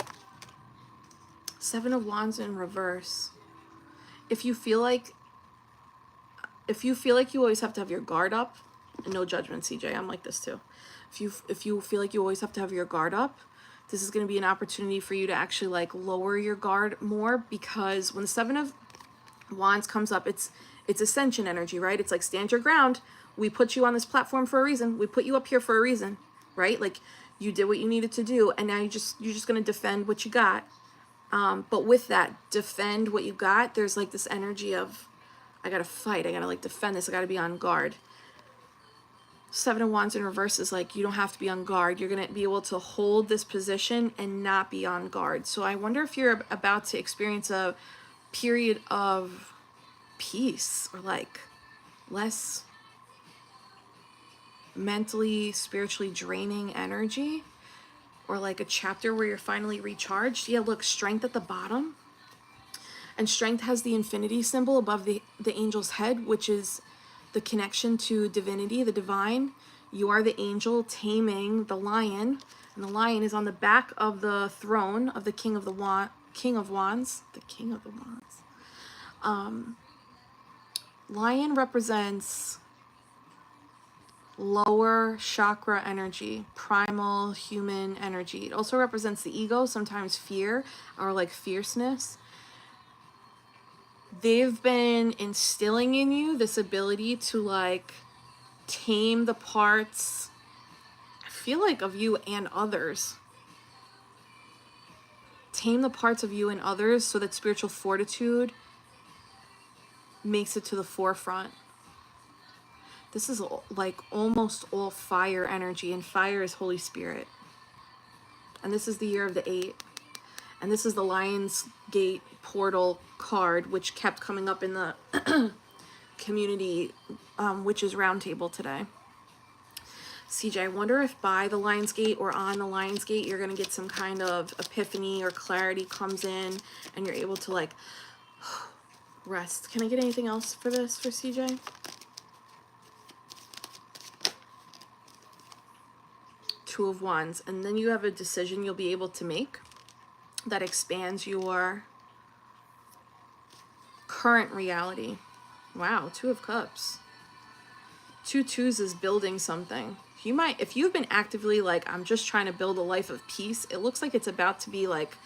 Seven of Wands in reverse. If you feel like you always have to have your guard up, and no judgment, CJ, I'm like this too. If you feel like you always have to have your guard up, this is going to be an opportunity for you to actually like lower your guard more, because when the Seven of Wands comes up, it's ascension energy, right? It's like stand your ground. We put you on this platform for a reason. We put you up here for a reason, right? Like you did what you needed to do, and now you're just going to defend what you got. But with that, defend what you got, there's like this energy of, I gotta fight, I gotta like defend this, I gotta be on guard. Seven of Wands in reverse is like, you don't have to be on guard. You're gonna be able to hold this position and not be on guard. So I wonder if you're about to experience a period of peace, or like less mentally, spiritually draining energy. Or like a chapter where you're finally recharged. Yeah, look, strength at the bottom. And strength has the infinity symbol above the angel's head, which is the connection to divinity, the divine. You are the angel taming the lion. And the lion is on the back of the throne of the King of Wands. The King of the Wands. Lion represents lower chakra energy, primal human energy. It also represents the ego, sometimes fear or like fierceness. They've been instilling in you this ability to like tame the parts, I feel like, of you and others. Tame the parts of you and others so that spiritual fortitude makes it to the forefront. This is like almost all fire energy, and fire is Holy Spirit. And this is the year of the 8. And this is the Lion's Gate portal card, which kept coming up in the community Witches Roundtable today. CJ, I wonder if by the Lion's Gate or on the Lion's Gate, you're going to get some kind of epiphany or clarity comes in and you're able to like rest. Can I get anything else for this for CJ? Two of Wands. And then you have a decision you'll be able to make that expands your current reality. Wow, Two of Cups. 2 twos is building something. You might, if you've been actively like, I'm just trying to build a life of peace, it looks like it's about to be like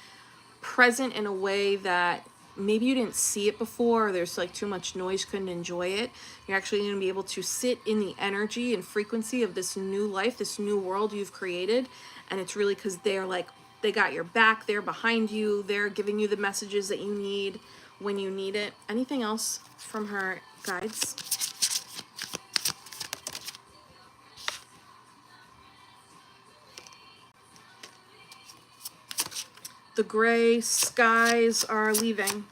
present in a way that maybe you didn't see it before, or there's like too much noise, couldn't enjoy it. You're actually going to be able to sit in the energy and frequency of this new life, this new world you've created. And it's really because they're like, they got your back, they're behind you, they're giving you the messages that you need when you need it. Anything else from her guides? The gray skies are leaving.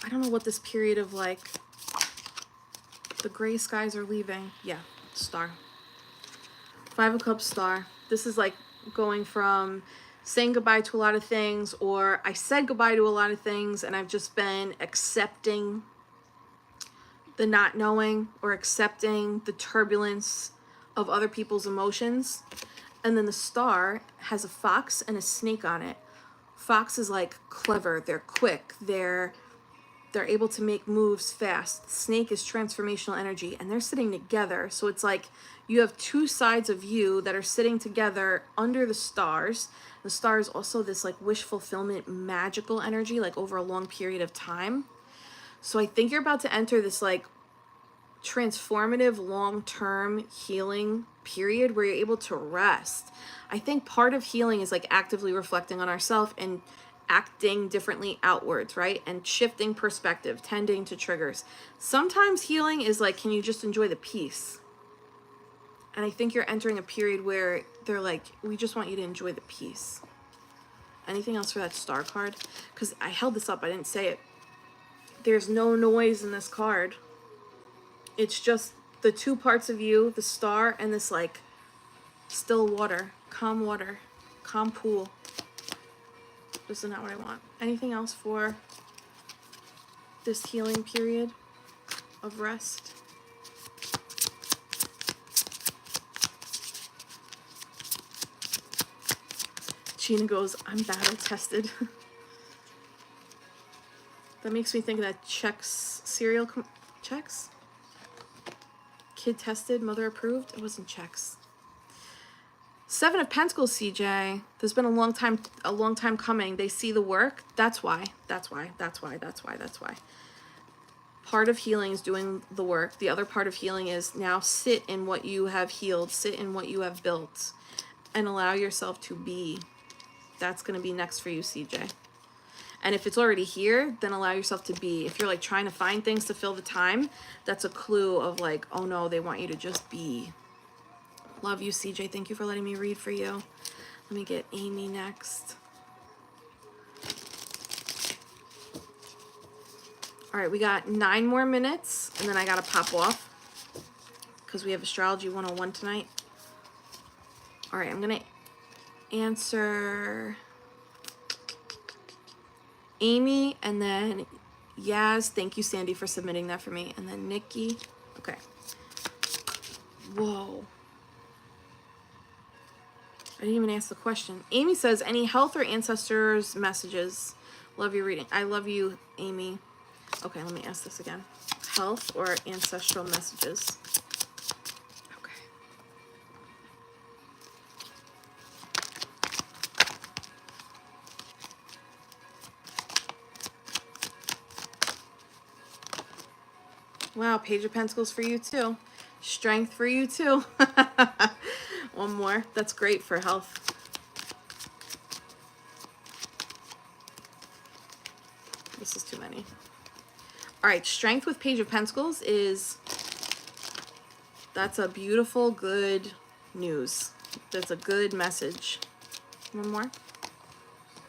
I don't know what this period of like, the gray skies are leaving. Yeah, star. 5 of Cups, star. This is like going from saying goodbye to a lot of things, or I said goodbye to a lot of things and I've just been accepting the not knowing or accepting the turbulence of other people's emotions. And then the star has a fox and a snake on it. Fox is like clever, they're quick, they're able to make moves fast. Snake is transformational energy, and they're sitting together. So it's like you have two sides of you that are sitting together under the stars. The star is also this like wish fulfillment, magical energy, like over a long period of time. So I think you're about to enter this like transformative long-term healing period where you're able to rest. I think part of healing is like actively reflecting on ourselves and acting differently outwards, right? And shifting perspective, tending to triggers. Sometimes healing is like, can you just enjoy the peace? And I think you're entering a period where they're like, we just want you to enjoy the peace. Anything else for that star card? Because I held this up, I didn't say it. There's no noise in this card. It's just the two parts of you, the star and this like still water, calm pool. This is not what I want. Anything else for this healing period of rest? Gina goes, I'm battle tested. That makes me think of that Chex cereal Chex? Kid tested, mother approved. It wasn't Chex. 7 of Pentacles, CJ. There's been a long time coming. They see the work. That's why. Part of healing is doing the work. The other part of healing is now sit in what you have healed, sit in what you have built, and allow yourself to be. That's going to be next for you, CJ. And if it's already here, then allow yourself to be. If you're like trying to find things to fill the time, that's a clue of like, oh no, they want you to just be. Love you, CJ. Thank you for letting me read for you. Let me get Amy next. All right, we got 9 more minutes, and then I gotta pop off because we have Astrology 101 tonight. All right, I'm gonna answer Amy, and then Yaz. Thank you, Sandy, for submitting that for me. And then Nikki. Okay. Whoa. I didn't even ask the question. Amy says, any health or ancestors messages? Love your reading. I love you, Amy. Okay, let me ask this again. Health or ancestral messages? Okay. Wow, Page of Pentacles for you too. Strength for you too. One more. That's great for health. This is too many. All right, strength with Page of Pentacles is, that's a beautiful, good news. That's a good message. One more.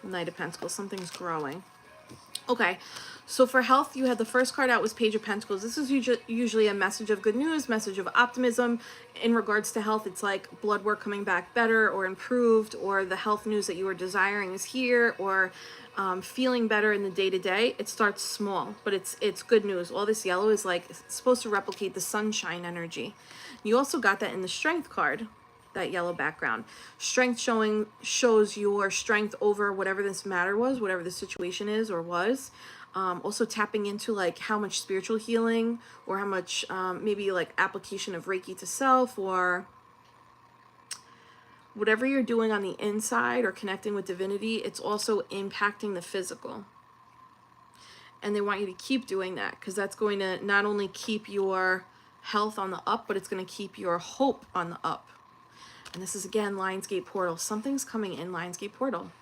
Knight of Pentacles, something's growing. Okay, So for health, you had the first card out was Page of Pentacles. This is usually a message of good news, message of optimism. In regards to health, it's like blood work coming back better or improved, or the health news that you were desiring is here, or feeling better in the day-to-day. It starts small, but it's good news. All this yellow is like it's supposed to replicate the sunshine energy. You also got that in the Strength card, that yellow background. Strength shows your strength over whatever this matter was, whatever the situation is or was. Also tapping into like how much spiritual healing, or how much maybe like application of Reiki to self, or whatever you're doing on the inside or connecting with divinity, it's also impacting the physical. And they want you to keep doing that, because that's going to not only keep your health on the up, but it's going to keep your hope on the up. And this is again Lionsgate Portal. Something's coming in Lionsgate Portal.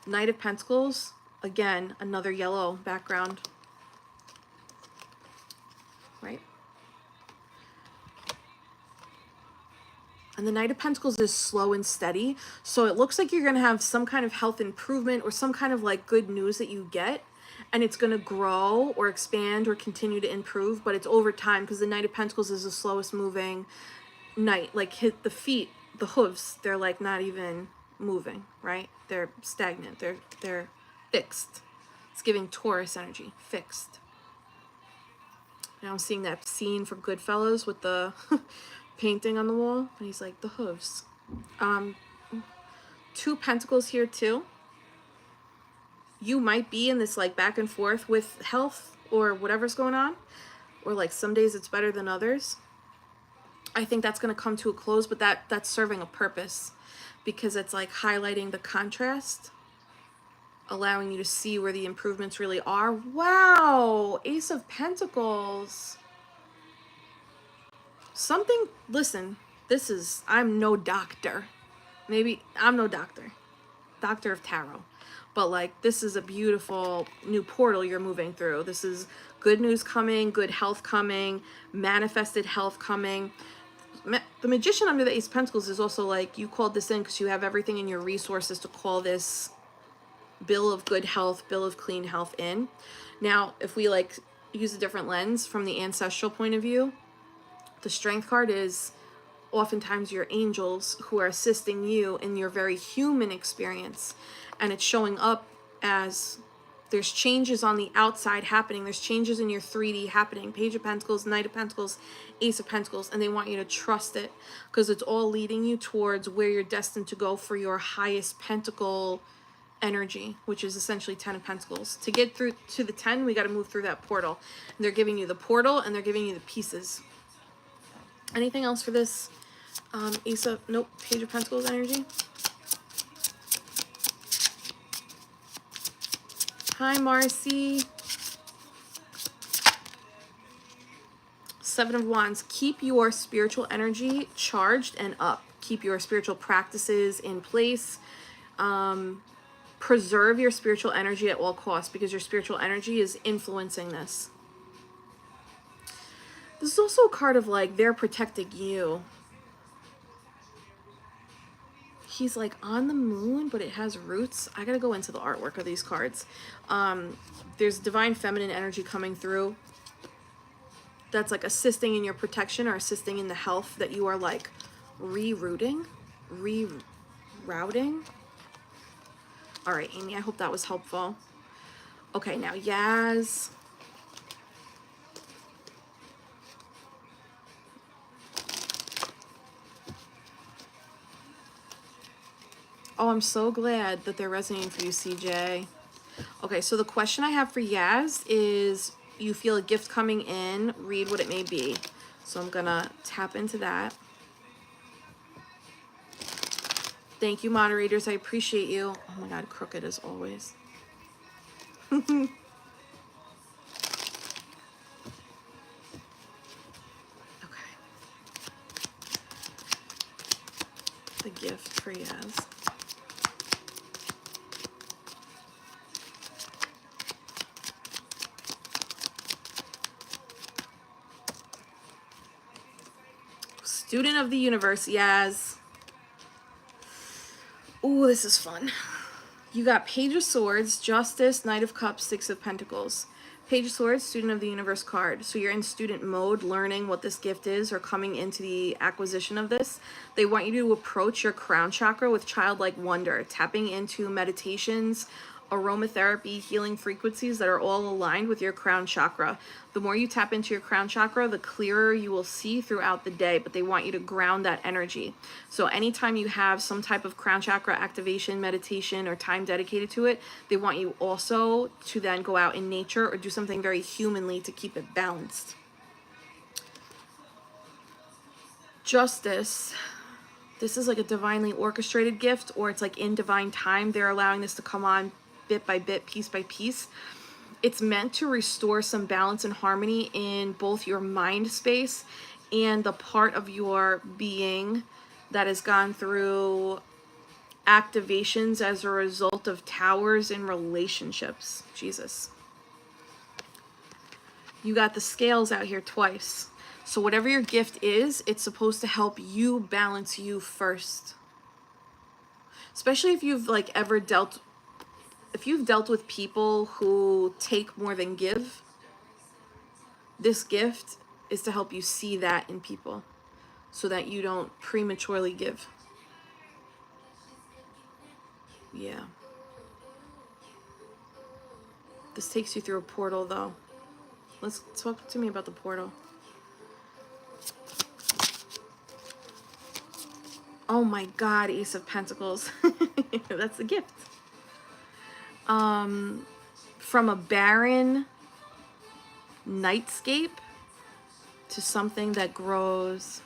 Knight of Pentacles. Again, another yellow background, right? And the Knight of Pentacles is slow and steady. So it looks like you're going to have some kind of health improvement or some kind of like good news that you get. And it's going to grow or expand or continue to improve. But it's over time, because the Knight of Pentacles is the slowest moving knight. Like hit the feet, the hooves, they're like not even moving, right? They're stagnant. They're fixed. It's giving Taurus energy, fixed. Now I'm seeing that scene from Goodfellas with the painting on the wall, and he's like the hooves. Two Pentacles here too. You might be in this like back and forth with health or whatever's going on, or like some days it's better than others. I think that's going to come to a close, but that's serving a purpose, because it's like highlighting the contrast, allowing you to see where the improvements really are. Wow, Ace of Pentacles. Something, listen, I'm no doctor. Maybe I'm no doctor of tarot, but like this is a beautiful new portal you're moving through. This is good news coming, good health coming, manifested health coming. The Magician under the Ace of Pentacles is also like, you called this in because you have everything in your resources to call this bill of good health, bill of clean health in. Now, if we like use a different lens from the ancestral point of view, the Strength card is oftentimes your angels who are assisting you in your very human experience. And it's showing up as there's changes on the outside happening. There's changes in your 3D happening. Page of Pentacles, Knight of Pentacles, Ace of Pentacles. And they want you to trust it, because it's all leading you towards where you're destined to go for your highest pentacle energy, which is essentially 10 of Pentacles. To get through to the 10, we got to move through that portal. And they're giving you the portal, and they're giving you the pieces. Anything else for this Page of Pentacles energy? Hi, Marcy. Seven of Wands. Keep your spiritual energy charged and up. Keep your spiritual practices in place. Preserve your spiritual energy at all costs, because your spiritual energy is influencing this. This is also a card of like, they're protecting you. He's like on the moon, but it has roots. I gotta go into the artwork of these cards. There's divine feminine energy coming through. That's like assisting in your protection, or assisting in the health that you are like rerouting. All right, Amy, I hope that was helpful. Okay, now Yaz. Oh, I'm so glad that they're resonating for you, CJ. Okay, so the question I have for Yaz is, you feel a gift coming in, read what it may be. So I'm gonna tap into that. Thank you, moderators. I appreciate you. Oh my God, crooked as always. Okay. The gift for Yaz. Student of the universe, Yaz. Ooh, this is fun. You got Page of Swords, Justice, Knight of Cups, Six of Pentacles. Page of Swords, Student of the Universe card. So you're in student mode, learning what this gift is or coming into the acquisition of this. They want you to approach your crown chakra with childlike wonder, tapping into meditations, aromatherapy, healing frequencies that are all aligned with your crown chakra. The more you tap into your crown chakra, the clearer you will see throughout the day, but they want you to ground that energy. So anytime you have some type of crown chakra activation, meditation, or time dedicated to it, they want you also to then go out in nature or do something very humanly to keep it balanced. Justice. This is like a divinely orchestrated gift, or it's like in divine time. They're allowing this to come on bit by bit, piece by piece. It's meant to restore some balance and harmony in both your mind space and the part of your being that has gone through activations as a result of towers in relationships. Jesus. You got the scales out here twice. So whatever your gift is, it's supposed to help you balance you first. Especially if you've like ever dealt with people who take more than give, this gift is to help you see that in people so that you don't prematurely give. Yeah. This takes you through a portal though. Let's talk to me about the portal. Oh my God, Ace of Pentacles. That's the gift. From a barren nightscape to something that grows,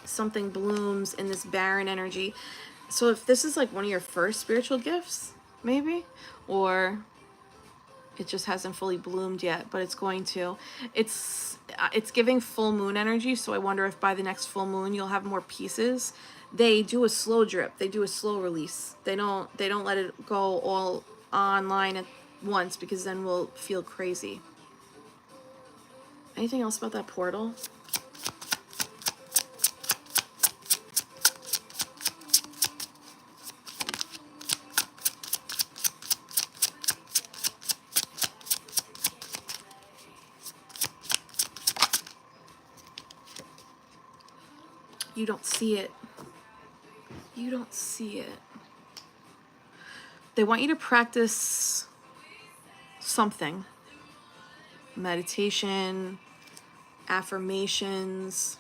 something blooms in this barren energy. So if this is like one of your first spiritual gifts, maybe, or it just hasn't fully bloomed yet, but it's going to. It's giving full moon energy, so I wonder if by the next full moon you'll have more pieces. They do a slow drip. They do a slow release. They don't let it go all online at once, because then we'll feel crazy. Anything else about that portal? You don't see it. You don't see it. They want you to practice something. Meditation, affirmations,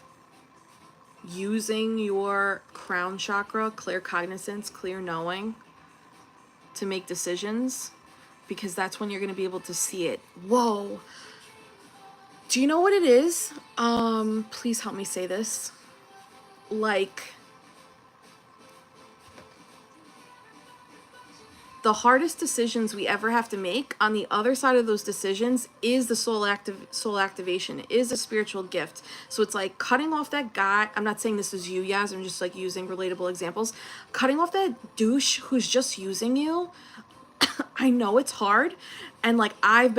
using your crown chakra, clear cognizance, clear knowing, to make decisions, because that's when you're going to be able to see it. Whoa. Do you know what it is? Please help me say this. Like, the hardest decisions we ever have to make, on the other side of those decisions is the soul activation, is a spiritual gift. So it's like cutting off that guy. I'm not saying this is you, Yaz. I'm just like using relatable examples. Cutting off that douche who's just using you. I know it's hard. And like I've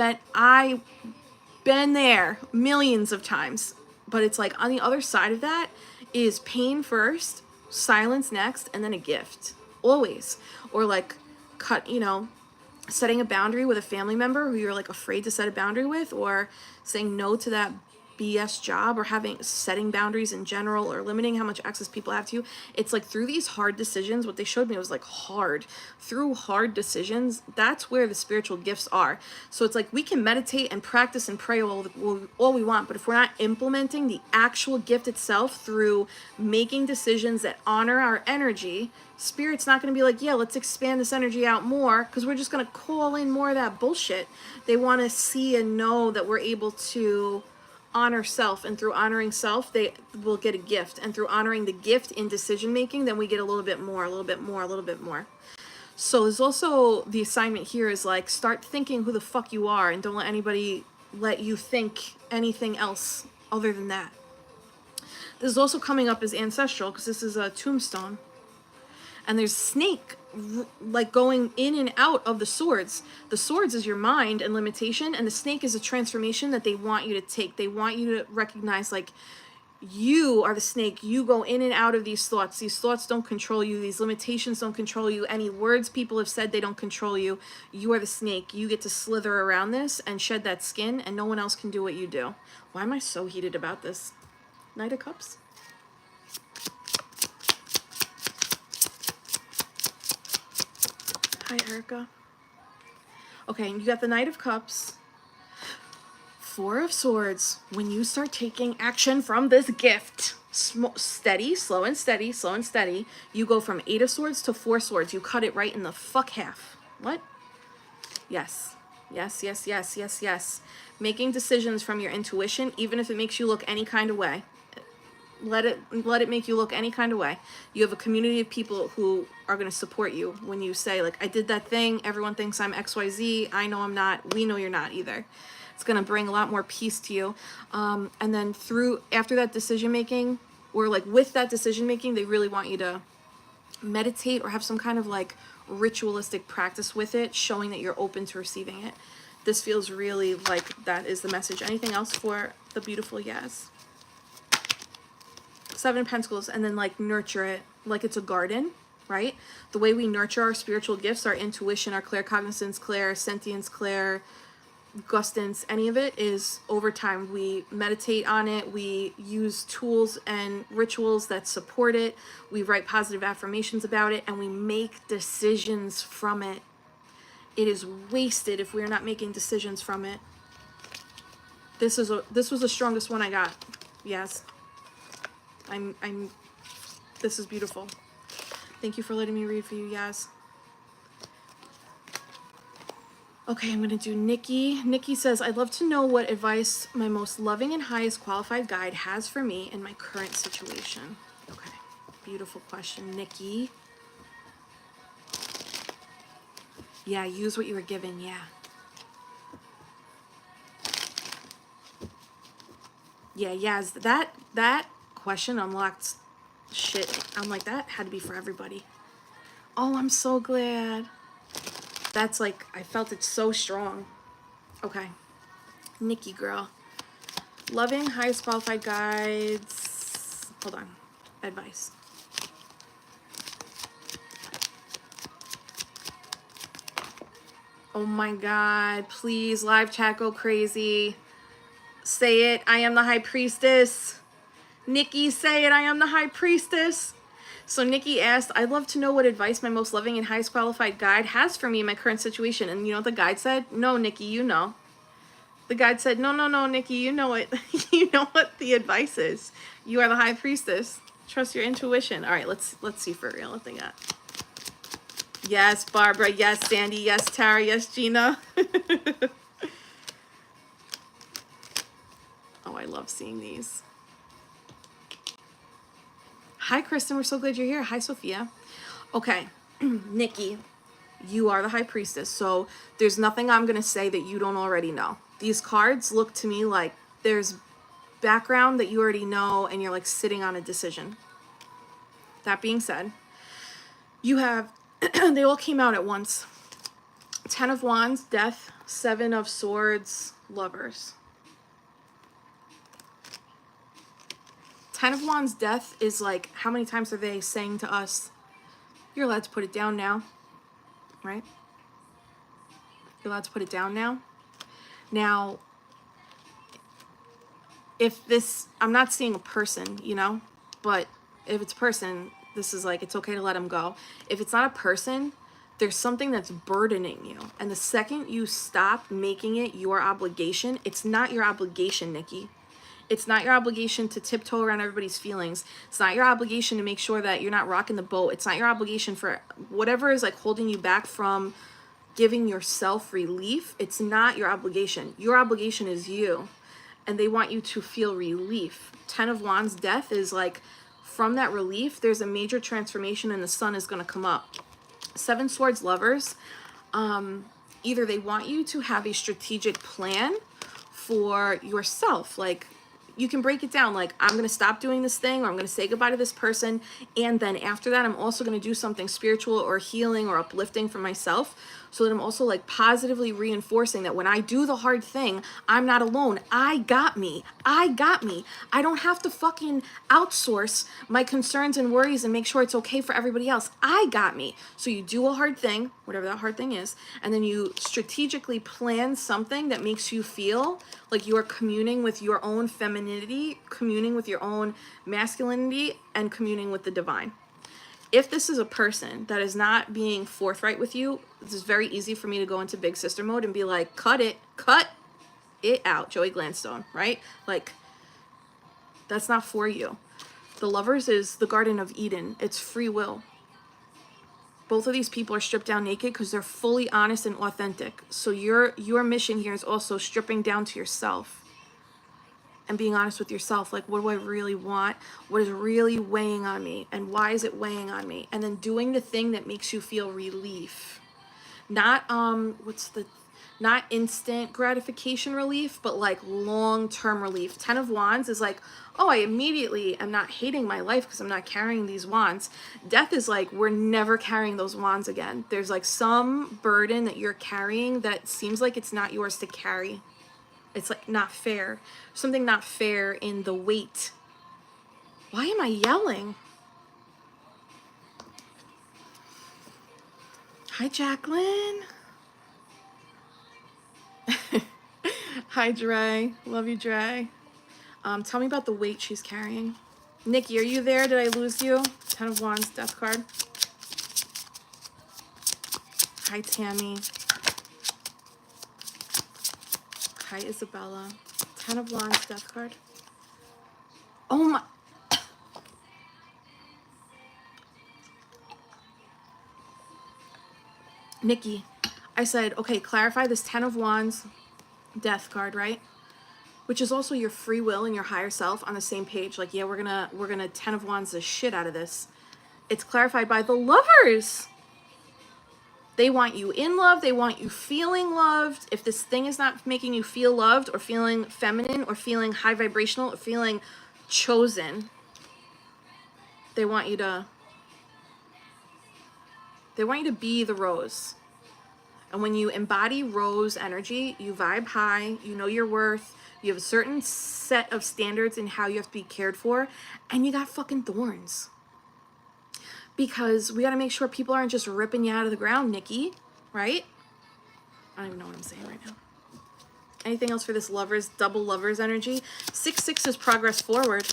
been there millions of times. But it's like on the other side of that is pain first, silence next, and then a gift. Always. Or like setting a boundary with a family member who you're like afraid to set a boundary with, or saying no to that BS job, or setting boundaries in general, or limiting how much access people have to you. It's like through these hard decisions, what they showed me was like through hard decisions, that's where the spiritual gifts are. So it's like we can meditate and practice and pray all we want, but if we're not implementing the actual gift itself through making decisions that honor our energy, Spirit's not going to be like, yeah, let's expand this energy out more, because we're just going to call in more of that bullshit. They want to see and know that we're able to honor self, and through honoring self, they will get a gift. And through honoring the gift in decision making, then we get a little bit more, a little bit more, a little bit more. So there's also the assignment here is like, start thinking who the fuck you are, and don't let anybody let you think anything else other than that. This is also coming up as ancestral, because this is a tombstone. And there's snake like going in and out of the swords. The swords is your mind and limitation, and the snake is a transformation that they want you to take. They want you to recognize like You are the snake. You go in and out of these thoughts. These thoughts don't control you. These limitations don't control you. Any words people have said, they don't control you. You are the snake. You get to slither around this and shed that skin, and no one else can do what you do. Why am I so heated about this? Knight of Cups. Hi, Erica. Okay, you got the Knight of Cups. Four of Swords. When you start taking action from this gift, steady, slow and steady, slow and steady, you go from 8 of Swords to 4 Swords. You cut it right in the fuck half. What? Yes. Yes, yes, yes, yes, yes. Making decisions from your intuition, even if it makes you look any kind of way. Let it make you look any kind of way. You have a community of people who are going to support you when you say, like, I did that thing. Everyone thinks I'm XYZ. I know I'm not. We know you're not either. It's going to bring a lot more peace to you. And then after that decision making, or like with that decision making, they really want you to meditate or have some kind of like ritualistic practice with it, showing that you're open to receiving it. This feels really like that is the message. Anything else for the beautiful Yaz? 7 of Pentacles, and then like nurture it like it's a garden, right? The way we nurture our spiritual gifts, our intuition, our claircognizance, clairsentience, gustance, any of it is over time. We meditate on it. We use tools and rituals that support it. We write positive affirmations about it, and we make decisions from it. It is wasted if we're not making decisions from it. This was the strongest one I got. Yes. This is beautiful. Thank you for letting me read for you, Yaz. Okay, I'm going to do Nikki. Nikki says, I'd love to know what advice my most loving and highest qualified guide has for me in my current situation. Okay, beautiful question, Nikki. Yeah, use what you were given, yeah. Yeah, Yaz, that question unlocked shit. I'm like, that had to be for everybody. Oh, I'm so glad. That's like, I felt it so strong. Okay. Nikki girl. Loving, highest qualified guides. Hold on. Advice. Oh my God. Please, live chat, go crazy. Say it. I am the high priestess. Nikki, say it. I am the high priestess. So Nikki asked, I'd love to know what advice my most loving and highest qualified guide has for me in my current situation. And you know what the guide said? No, Nikki, you know. The guide said, no, Nikki, you know it. You know what the advice is. You are the high priestess. Trust your intuition. All right, let's see for real what they got. Yes, Barbara. Yes, Sandy. Yes, Tara. Yes, Gina. Oh, I love seeing these. Hi, Kristen. We're so glad you're here. Hi, Sophia. Okay, Nikki, you are the high priestess. So there's nothing I'm going to say that you don't already know. These cards look to me like there's background that you already know, and you're like sitting on a decision. That being said, you have, they all came out at once. 10 of Wands, Death, 7 of Swords, Lovers. 10 of Wands, Death is like, how many times are they saying to us, you're allowed to put it down now, right? You're allowed to put it down now. Now, if this, I'm not seeing a person, you know, but if it's a person, this is like, it's okay to let them go. If it's not a person, there's something that's burdening you. And the second you stop making it your obligation, it's not your obligation, Nikki. It's not your obligation to tiptoe around everybody's feelings. It's not your obligation to make sure that you're not rocking the boat. It's not your obligation for whatever is like holding you back from giving yourself relief. It's not your obligation. Your obligation is you. And they want you to feel relief. 10 of Wands, Death is like, from that relief, there's a major transformation and the sun is going to come up. 7 Swords, Lovers. Either they want you to have a strategic plan for yourself, like you can break it down like, I'm going to stop doing this thing, or I'm going to say goodbye to this person, and then after that I'm also going to do something spiritual or healing or uplifting for myself, so that I'm also like positively reinforcing that when I do the hard thing, I'm not alone. I got me. I don't have to fucking outsource my concerns and worries and make sure it's okay for everybody else. I got me. So you do a hard thing, whatever that hard thing is, and then you strategically plan something that makes you feel like you are communing with your own femininity, communing with your own masculinity, and communing with the divine. If this is a person that is not being forthright with you, this is very easy for me to go into big sister mode and be like, cut it out, Joey Gladstone, right? Like, that's not for you. The Lovers is the Garden of Eden. It's free will. Both of these people are stripped down naked because they're fully honest and authentic. So your mission here is also stripping down to yourself and being honest with yourself. Like, what do I really want? What is really weighing on me? And why is it weighing on me? And then doing the thing that makes you feel relief. Not, not instant gratification relief, but like long-term relief. 10 of Wands is like, oh, I immediately am not hating my life because I'm not carrying these wands. Death is like, we're never carrying those wands again. There's like some burden that you're carrying that seems like it's not yours to carry. It's like not fair. Something not fair in the weight. Why am I yelling? Hi, Jacqueline. Hi, Dre. Love you, Dre. Tell me about the weight she's carrying. Nikki, are you there? Did I lose you? 10 of Wands, death card. Hi, Tammy. Hi, Isabella. 10 of Wands, death card. Oh my... Nikki, I said, okay, clarify this 10 of Wands, death card, right? Which is also your free will and your higher self on the same page. Like, yeah, we're gonna 10 of Wands the shit out of this. It's clarified by the Lovers. They want you in love. They want you feeling loved. If this thing is not making you feel loved or feeling feminine or feeling high vibrational or feeling chosen, they want you to be the rose. And when you embody rose energy, you vibe high, you know your worth, you have a certain set of standards in how you have to be cared for, and you got fucking thorns. Because we got to make sure people aren't just ripping you out of the ground, Nikki, right? I don't even know what I'm saying right now. Anything else for this Lovers, double Lovers energy? 6-6 is progress forward.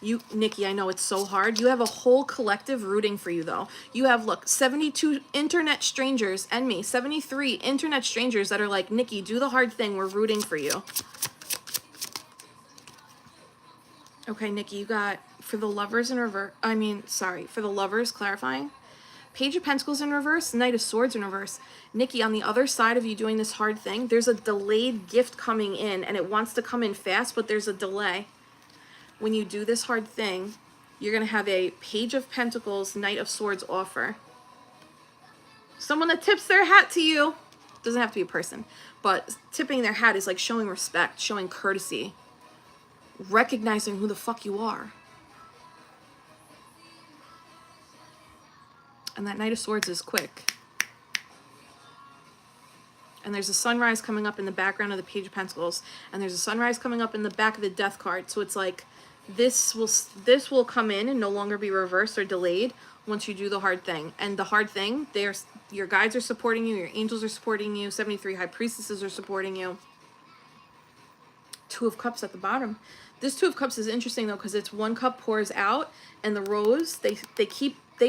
You, Nikki, I know it's so hard. You have a whole collective rooting for you, though. You have, look, 72 internet strangers and me, 73 internet strangers that are like, Nikki, do the hard thing. We're rooting for you. Okay, Nikki, you got, for the Lovers in reverse, for the Lovers, clarifying. Page of Pentacles in reverse, Knight of Swords in reverse. Nikki, on the other side of you doing this hard thing, there's a delayed gift coming in, and it wants to come in fast, but there's a delay. When you do this hard thing, you're going to have a Page of Pentacles, Knight of Swords offer. Someone that tips their hat to you. Doesn't have to be a person, but tipping their hat is like showing respect, showing courtesy, recognizing who the fuck you are. And that Knight of Swords is quick. And there's a sunrise coming up in the background of the Page of Pentacles, and there's a sunrise coming up in the back of the Death card. So it's like this will come in and no longer be reversed or delayed once you do the hard thing. And the hard thing, your guides are supporting you, your angels are supporting you, 73 high priestesses are supporting you. 2 of Cups at the bottom. This 2 of Cups is interesting though, because it's 1 cup pours out, and the rose, they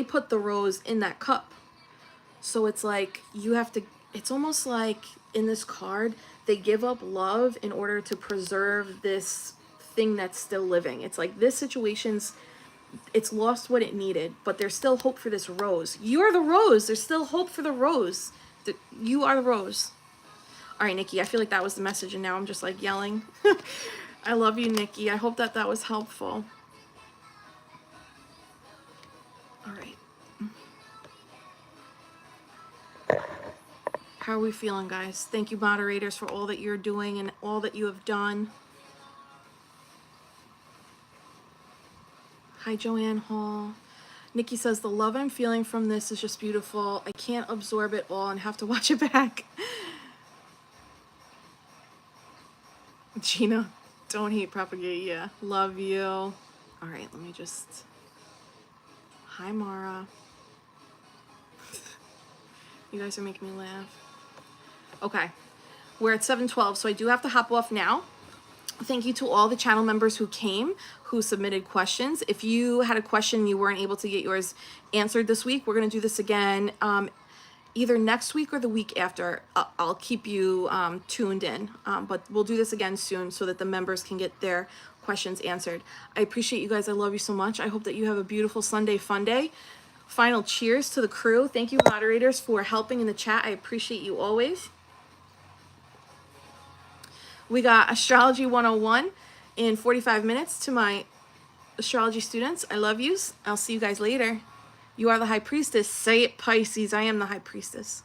put the rose in that cup. So it's like you have to, it's almost like in this card, they give up love in order to preserve this thing that's still living. It's like this situation's, it's lost what it needed, but there's still hope for this rose. You're the rose. There's still hope for the rose. You are the rose. All right, Nikki, I feel like that was the message, and now I'm just like yelling. I love you, Nikki. I hope that was helpful. All right. How are we feeling, guys? Thank you, moderators, for all that you're doing and all that you have done. Hi, Joanne Hall. Nikki says, the love I'm feeling from this is just beautiful. I can't absorb it all and have to watch it back. Gina, don't hate propagate. Yeah, love you. All right, let me just... Hi, Mara. You guys are making me laugh. Okay, we're at 7:12, so I do have to hop off now. Thank you to all the channel members who came, who submitted questions. If you had a question and you weren't able to get yours answered this week, we're going to do this again either next week or the week after. I'll keep you tuned in, but we'll do this again soon so that the members can get their questions answered. I appreciate you guys. I love you so much. I hope that you have a beautiful Sunday fun day. Final cheers to the crew. Thank you, moderators, for helping in the chat. I appreciate you always. We got Astrology 101 in 45 minutes to my astrology students. I love yous. I'll see you guys later. You are the high priestess. Say it, Pisces. I am the high priestess.